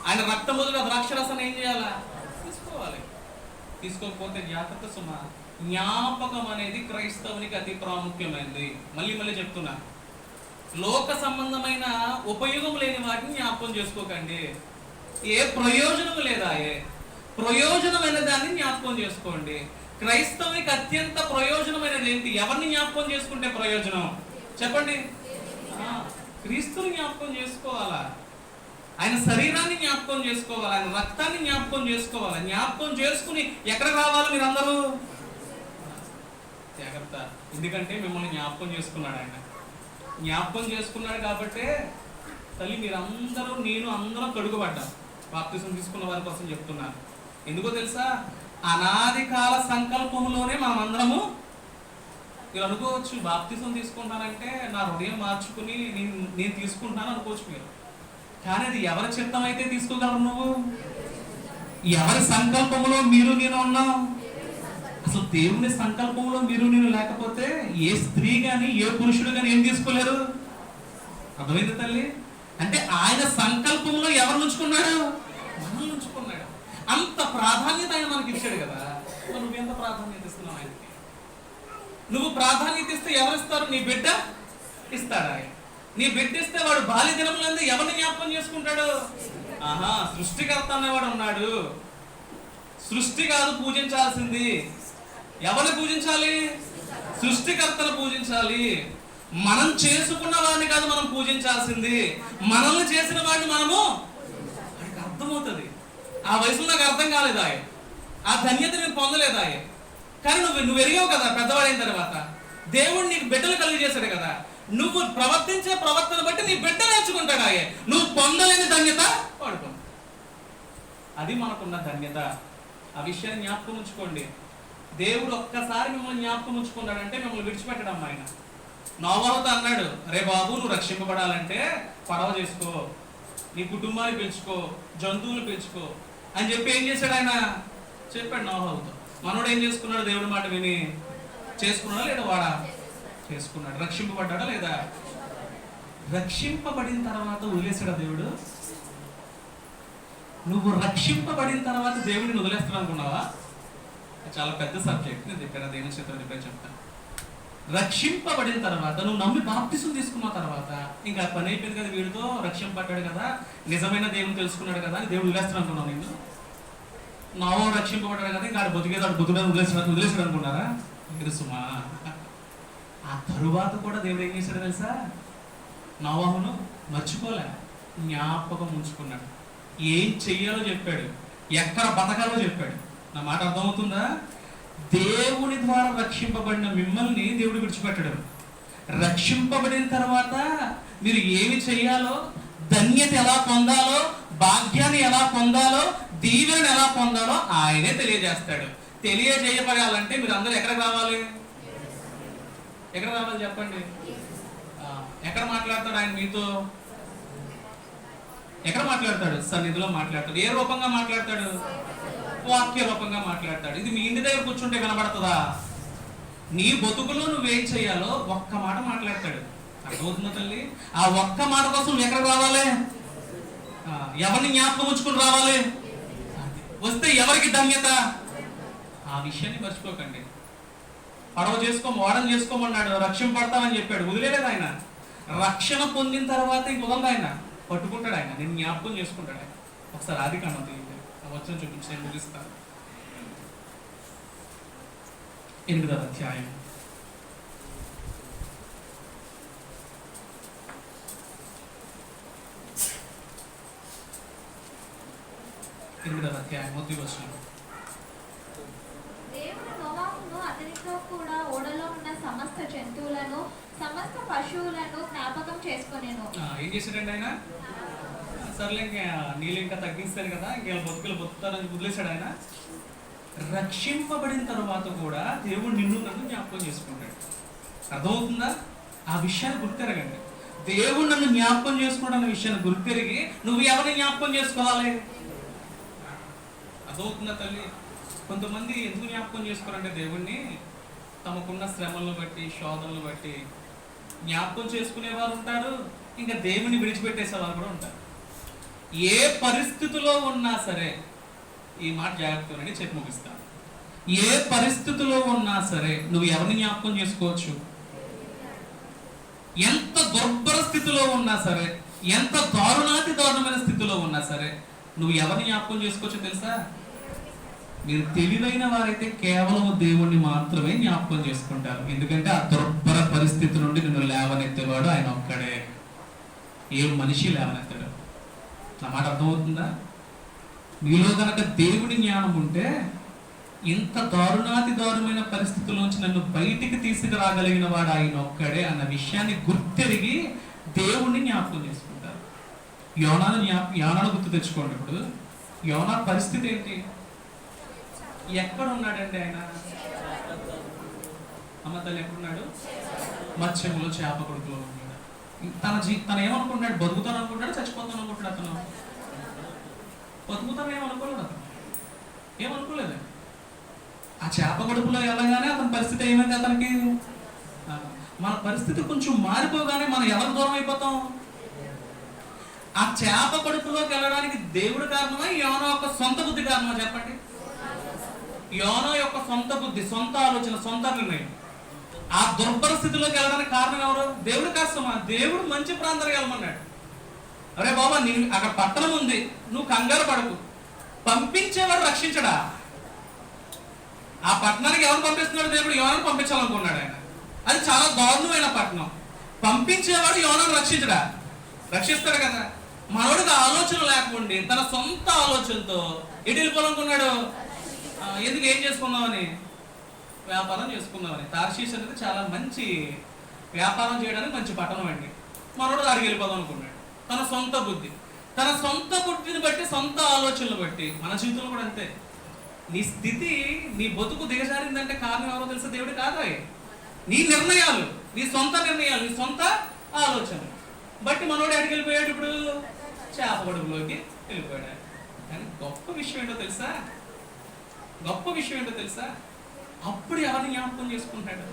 ఆయన రక్తం బదులుగా ద్రాక్షరసాన్ని ఏం చేయాలా? తీసుకోవాలి. తీసుకోకపోతే జాగ్రత్త సుమా. జ్ఞాపకం అనేది క్రైస్తవునికి అతి ప్రాముఖ్యమైనది. మళ్ళీ చెప్తున్నా, లోక సంబంధమైన ఉపయోగం లేని వాటిని జ్ఞాపకం చేసుకోకండి. ఏ ప్రయోజనం లేదా? ప్రయోజనమైన దాన్ని జ్ఞాపకం చేసుకోండి. క్రైస్తవునికి అత్యంత ప్రయోజనమైనది ఏంటి? ఎవరిని జ్ఞాపకం చేసుకుంటే ప్రయోజనం చెప్పండి? క్రీస్తుని జ్ఞాపకం చేసుకోవాలా. ఆయన శరీరాన్ని జ్ఞాపకం చేసుకోవాలి, ఆయన రక్తాన్ని జ్ఞాపకం చేసుకోవాలి. జ్ఞాపకం చేసుకుని ఎక్కడ రావాలి? మీరు అందరూ జాగ్రత్త. ఎందుకంటే మిమ్మల్ని జ్ఞాపకం చేసుకున్నాడు ఆయన. జ్ఞాపకం చేసుకున్నాడు కాబట్టే తల్లి మీరందరూ, నేను అందరం కడుగుపడ్డాం. బాప్తిసం తీసుకున్న వారి కోసం చెప్తున్నాను. ఎందుకో తెలుసా? అనాది కాల సంకల్పంలోనే మనమందరము. మీరు అనుకోవచ్చు, బాప్తిసం తీసుకుంటానంటే నా హృదయం మార్చుకుని నేను తీసుకుంటాను అనుకోవచ్చు మీరు. కానీ అది ఎవరి చిత్తం అయితే తీసుకోగలరు నువ్వు? ఎవరి సంకల్పంలో మీరు నేను ఉన్నాం? అసలు దేవుని సంకల్పంలో మీరు నేను లేకపోతే ఏ స్త్రీ గాని ఏ పురుషుడు గాని ఏం తీసుకోలేరు. అర్థమైంది తల్లి? అంటే ఆయన సంకల్పంలో ఎవరు ఉంచుకున్నాడు? మనల్ని ఉంచుకున్నాడు. అంత ప్రాధాన్యత ఆయన మనకి ఇచ్చాడు కదా. నువ్వు ఎంత ప్రాధాన్యత ఇస్తున్నావు ఆయనకి? నువ్వు ప్రాధాన్యత ఇస్తే ఎవరిస్తారు? నీ బిడ్డ ఇస్తాడు ఆయన. నీ బిడ్డ ఇస్తే వాడు బాల్య దినములందు ఎవరిని జ్ఞాపకం చేసుకుంటాడు? సృష్టికర్త అనేవాడు ఉన్నాడు. సృష్టి కాదు పూజించాల్సింది. ఎవరిని పూజించాలి? సృష్టికర్తను పూజించాలి. మనం చేసుకున్న వాడిని కాదు మనం పూజించాల్సింది, మనల్ని చేసిన వాడిని మనము. ఆయనకు అర్థమవుతుంది. ఆ వయసులో నాకు అర్థం కాలేదు ఆ ధన్యత నేను పొందలేదు కానీ నువ్వు ఎరిగావు కదా పెద్దవాడైన తర్వాత. దేవుడు నీకు బిడ్డలు కలిగజేశాడు కదా, నువ్వు ప్రవర్తించే ప్రవర్తన బట్టి నీ బిడ్డ నేర్చుకుంటాడు నువ్వు పొందలేని ధన్యత పడుకో. అది మనకున్న ధన్యత. ఆ విషయాన్ని జ్ఞాపకం ఉంచుకోండి. దేవుడు ఒక్కసారి మిమ్మల్ని జ్ఞాపకం ఉంచుకున్నాడంటే మిమ్మల్ని విడిచిపెట్టడం. ఆయన నోవాహుతో అన్నాడు, రే బాబు నువ్వు రక్షింపబడాలంటే పడవ చేసుకో, నీ కుటుంబాన్ని పెంచుకో, జంతువులు పెంచుకో అని చెప్పి ఏం చేశాడు ఆయన చెప్పాడు నోవాహుతో. మనోడు ఏం చేసుకున్నాడు? దేవుడి మాట విని చేసుకున్నాడా లేదా? వాడా చేసుకున్నాడు. రక్షింపబడ్డాడా లేదా? రక్షింపబడిన తర్వాత వదిలేసాడా దేవుడు? నువ్వు రక్షింపబడిన తర్వాత దేవుడిని వదిలేస్తాడు అనుకున్నావా? చాలా పెద్ద సబ్జెక్ట్. నేను దగ్గర దేవుని చేత చెప్తాను. రక్షింపబడిన తర్వాత నువ్వు నమ్మి బాప్తిసం తీసుకున్న తర్వాత ఇంకా పని అయిపోయింది కదా, వీడితో రక్షింపబడ్డాడు కదా, నిజమైన దేవుని తెలుసుకున్నాడు కదా అని దేవుడు వదిలేస్తాడు అనుకున్నావు. నేను నావో రక్షింపబడ్డాడు కదా, ఇంకా బతికేదాడు బతుకుని వదిలేసాడు అనుకున్నారా? లేదు సుమా. ఆ తరువాత కూడా దేవుడు ఏం చేశాడు తెలుసా? నోవాహును మర్చిపోలే, జ్ఞాపకం ఉంచుకున్నాడు. ఏం చెయ్యాలో చెప్పాడు, ఎక్కడ బతకాలో చెప్పాడు. నా మాట అర్థమవుతుందా? దేవుని ద్వారా రక్షింపబడిన మిమ్మల్ని దేవుడు విడిచిపెట్టడం. రక్షింపబడిన తర్వాత మీరు ఏమి చెయ్యాలో, ధన్యత ఎలా పొందాలో, భాగ్యాన్ని ఎలా పొందాలో, దీవెనను ఎలా పొందాలో ఆయనే తెలియజేస్తాడు. తెలియజేయబడాలంటే మీరు అందరూ ఎక్కడికి రావాలి? ఎక్కడ రావాలి చెప్పండి? ఎక్కడ మాట్లాడతాడు ఆయన మీతో? ఎక్కడ మాట్లాడతాడు? సన్నిధిలో మాట్లాడతాడు. ఏ రూపంగా మాట్లాడతాడు? వాక్య రూపంగా మాట్లాడతాడు. ఇది మీ ఇంటి దగ్గర కూర్చుంటే కనబడుతుందా? నీ బతుకులో నువ్వేం చేయాలో ఒక్క మాట మాట్లాడతాడు. అర్థమవుతుందా తల్లి? ఆ ఒక్క మాట కోసం నువ్వు ఎక్కడ రావాలి? ఎవరిని జ్ఞాపకం ఉంచుకుని రావాలి? వస్తే ఎవరికి ధన్యత? ఆ విషయాన్ని మర్చిపోకండి. పడవ ఓడని చేసుకోమన్నాడు, రక్షణ పడతామని చెప్పాడు, వదిలేదు ఆయన. రక్షణ పొందిన తర్వాత ఇంక వదలదు ఆయన, పట్టుకుంటాడు ఆయన, నేను జ్ఞాపకం చేసుకుంటాడు ఆయన. ఒకసారి ఆదికాండం వచ్చిన చూపించి నేను ముగిస్తాను. 8వ అధ్యాయం 8వ అధ్యాయం 1వ వచనం. దేవుడు నోవాహును అతనితో కూడా ఓడలో ఉన్న సమస్త జంతువులను సమస్త పశువులను జ్ఞాపకం చేసుకొనెను. ఏం చేశాడండి ఆయన? సర్లే ఇంకా నీళ్ళు ఇంకా తగ్గిస్తాడు కదా, ఇంకా బతుకులు బతుకుతారని వదిలేశాడు ఆయన. రక్షింపబడిన తర్వాత కూడా దేవుడు నిన్ను నన్ను జ్ఞాపకం చేసుకుంటాడు. అర్థమవుతుందా? ఆ విషయాన్ని గుర్తెరగండి. దేవుడు నన్ను జ్ఞాపకం చేసుకోవడం అనే విషయాన్ని గుర్తెరిగి నువ్వు ఎవరిని జ్ఞాపకం చేసుకోవాలి? అర్థమవుతుందా తల్లి? కొంతమంది ఎందుకు జ్ఞాపకం చేసుకోరంటే దేవుణ్ణి తమకున్న శ్రమలను బట్టి, శోధనలు బట్టి జ్ఞాపకం చేసుకునేవారు ఉంటారు, ఇంకా దేవుని విడిచిపెట్టేసేవారు కూడా ఉంటారు. ఏ పరిస్థితిలో ఉన్నా సరే, ఈ మాట జాగ్రత్తని చెప్పి ముగిస్తాను. ఏ పరిస్థితిలో ఉన్నా సరే నువ్వు ఎవరిని జ్ఞాపకం చేసుకోవచ్చు? ఎంత దుర్భర స్థితిలో ఉన్నా సరే, ఎంత దారుణాతి దారుణమైన స్థితిలో ఉన్నా సరే నువ్వు ఎవరిని జ్ఞాపకం చేసుకోవచ్చో తెలుసా? మీరు తెలివైన వారైతే కేవలం దేవుణ్ణి మాత్రమే జ్ఞాపకం చేసుకుంటారు. ఎందుకంటే ఆ దుర్భర పరిస్థితి నుండి నిన్ను లేవనెత్తేవాడు ఆయన ఒక్కడే. ఏ మనిషి లేవనెత్తాడు. నా మాట అర్థమవుతుందా? మీలో కనుక దేవుడి జ్ఞానం ఉంటే ఇంత దారుణాతి దారుణమైన పరిస్థితుల్లోంచి నన్ను బయటికి తీసుకురాగలిగిన వాడు ఆయన ఒక్కడే అన్న విషయాన్ని గుర్తెరిగి దేవుణ్ణి జ్ఞాపకం చేసుకుంటారు. యోనాను గుర్తు తెచ్చుకోండి. ఇప్పుడు యోనా పరిస్థితి ఏంటి? ఎక్కడ ఉన్నాడండి ఆయన? అమ్మ తల్లి ఎక్కడున్నాడు? మత్స్యంలో చేప కొడుకులో ఉన్నాడు. తన ఏమనుకుంటున్నాడు? బతుకుతాను అనుకుంటాడు, చచ్చిపోతాను అనుకుంటాడు. అతను బతుకుతాను ఏమనుకోలేడు, అతను ఏమనుకోలేదు. ఆ చేప కొడుకులో వెళ్ళగానే అతని పరిస్థితి ఏమైంది? అతనికి మన పరిస్థితి కొంచెం మారిపోగానే మనం ఎవరు దూరం అయిపోతాం? ఆ చేప కొడుకులోకి వెళ్ళడానికి దేవుడు కారణమా, యోనా యొక్క సొంత బుద్ధి కారణమా? చెప్పండి. యోనా యొక్క సొంత బుద్ధి, సొంత ఆలోచన, సొంత నిర్ణయం. ఆ దుర్భర స్థితిలోకి వెళ్ళడానికి కారణం ఎవరు? దేవుడు కష్టమా? దేవుడు మంచి ప్రాంతానికి వెళ్ళమన్నాడు. అరే బాబా, నేను అక్కడ పట్టణం ఉంది, నువ్వు కంగారు పడకు. పంపించేవాడు రక్షించడా? ఆ పట్టణానికి ఎవరు పంపిస్తున్నాడు? దేవుడు యోనాను పంపించాలనుకున్నాడు ఆయన. అది చాలా దారుణమైన పట్టణం. పంపించేవాడు యోనాను రక్షించడా? రక్షిస్తాడు కదా. మనోడికి ఆలోచన లేకపోండి తన సొంత ఆలోచనతో ఎటు వెళ్ళిపోవాలనుకున్నాడు? ఎందుకు ఏం చేసుకుందామని? వ్యాపారం చేసుకుందామని. తార్షీష్ అనేది చాలా మంచి వ్యాపారం చేయడానికి మంచి పట్టణం అండి. మనోడు దాడికి వెళ్ళిపోదాం అనుకున్నాడు. తన సొంత బుద్ధిని బట్టి, సొంత ఆలోచనలు బట్టి. మన జీవితంలో కూడా అంతే. నీ స్థితి, నీ బతుకు దిగజారిందంటే కారణం ఎవరో తెలుసా? దేవుడు కాదా? నీ నిర్ణయాలు, నీ సొంత నిర్ణయాలు, నీ సొంత ఆలోచనలు బట్టి మనోడు ఎక్కడికి వెళ్ళిపోయాడు? ఇప్పుడు చేపగడుగులోకి వెళ్ళిపోయాడు. కానీ గొప్ప విషయం ఏంటో తెలుసా? అప్పుడు ఎవరిని జ్ఞాపకం చేసుకుంటాడు?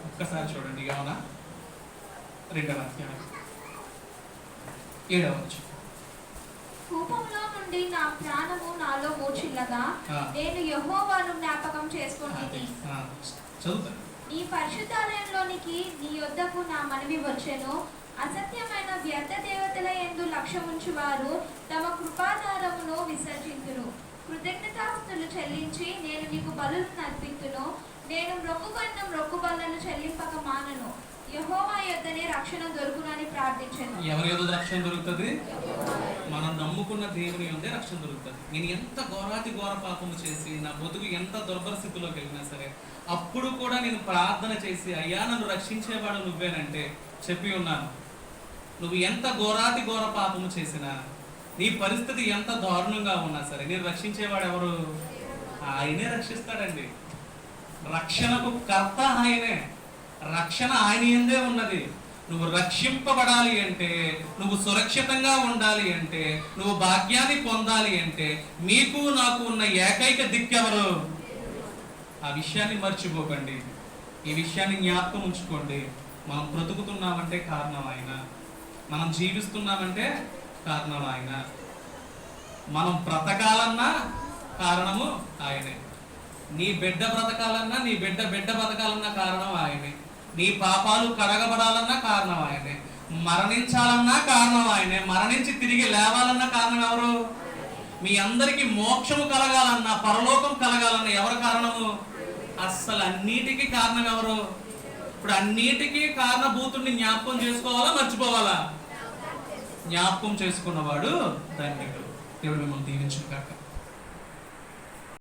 ఒక్కసారి చూడండి. యోనా 2వ అధ్యాయం 7వ వచనం. కూపంలో నుండి నా ప్రాణము నాలో మూర్ఛిల్లగా నేను యెహోవాను జ్ఞాపకం చేసుకుంటుని. చదువుతాను. నీ పరిశుద్ధాలయంలోనికి నీ యొద్దకు నా మనవి వచ్చెను. అసత్యమైన వ్యర్థ దేవతల యందు లక్ష్యముంచు వారు తమ కృపాధారమును విసర్జింతురు. కృతజ్ఞతాస్తులు చెల్లించి నేను నీకు బలులు నర్పింతును. నేను మ్రొక్కుకొన్న మ్రొక్కుబళ్లను చెల్లింపక మానను. యెహోవా యొద్దనే రక్షణ దొరుకునని ప్రార్థించెను. ఎవరి యొద్ద రక్షణ దొరుకుతుంది? మనం నమ్ముకున్న దేవుని యొద్దే రక్షణ దొరుకుతుంది. నేను ఎంత ఘోరాతి ఘోర పాపము చేసి, నా బతుకు ఎంత దుర్భరస్థితిలోకి వెళ్ళినా సరే, అప్పుడు కూడా నేను ప్రార్థన చేసి, అయ్యా నన్ను రక్షించేవాడు నువ్వేనంటే చెప్పి ఉన్నాను. నువ్వు ఎంత ఘోరాతి ఘోర పాపము చేసినా, నీ పరిస్థితి ఎంత దారుణంగా ఉన్నా సరే, నేను రక్షించేవాడు ఎవరు? ఆయనే రక్షిస్తాడండి. రక్షణకు కర్త ఆయనే. రక్షణ ఆయన యందే ఉన్నది. నువ్వు రక్షింపబడాలి అంటే, నువ్వు సురక్షితంగా ఉండాలి అంటే, నువ్వు భాగ్యాన్ని పొందాలి అంటే, మీకు నాకు ఉన్న ఏకైక దిక్కెవరు? ఆ విషయాన్ని మర్చిపోకండి. ఈ విషయాన్ని జ్ఞాపకం ఉంచుకోండి. మనం బ్రతుకుతున్నామంటే కారణం ఆయన. మనం జీవిస్తున్నామంటే కారణం ఆయన. మనం బ్రతకాలన్నా కారణము ఆయనే. నీ బిడ్డ బ్రతకాలన్నా, నీ బిడ్డ బ్రతకాలన్నా కారణం ఆయనే. నీ పాపాలు కడగబడాలన్నా కారణం ఆయనే. మరణించాలన్నా కారణం ఆయనే. మరణించి తిరిగి లేవాలన్నా కారణం ఎవరు? మీ అందరికీ మోక్షము కలగాలన్నా, పరలోకం కలగాలన్నా ఎవరు కారణము? అస్సలు అన్నిటికీ కారణం ఎవరు? ఇప్పుడు అన్నిటికీ కారణభూతుడిని జ్ఞాపకం చేసుకోవాలా, మర్చిపోవాలా? జ్ఞాపకం చేసుకున్నవాడు ధన్యుడు. దేవుడు మిమ్మల్ని దీవించును గాక.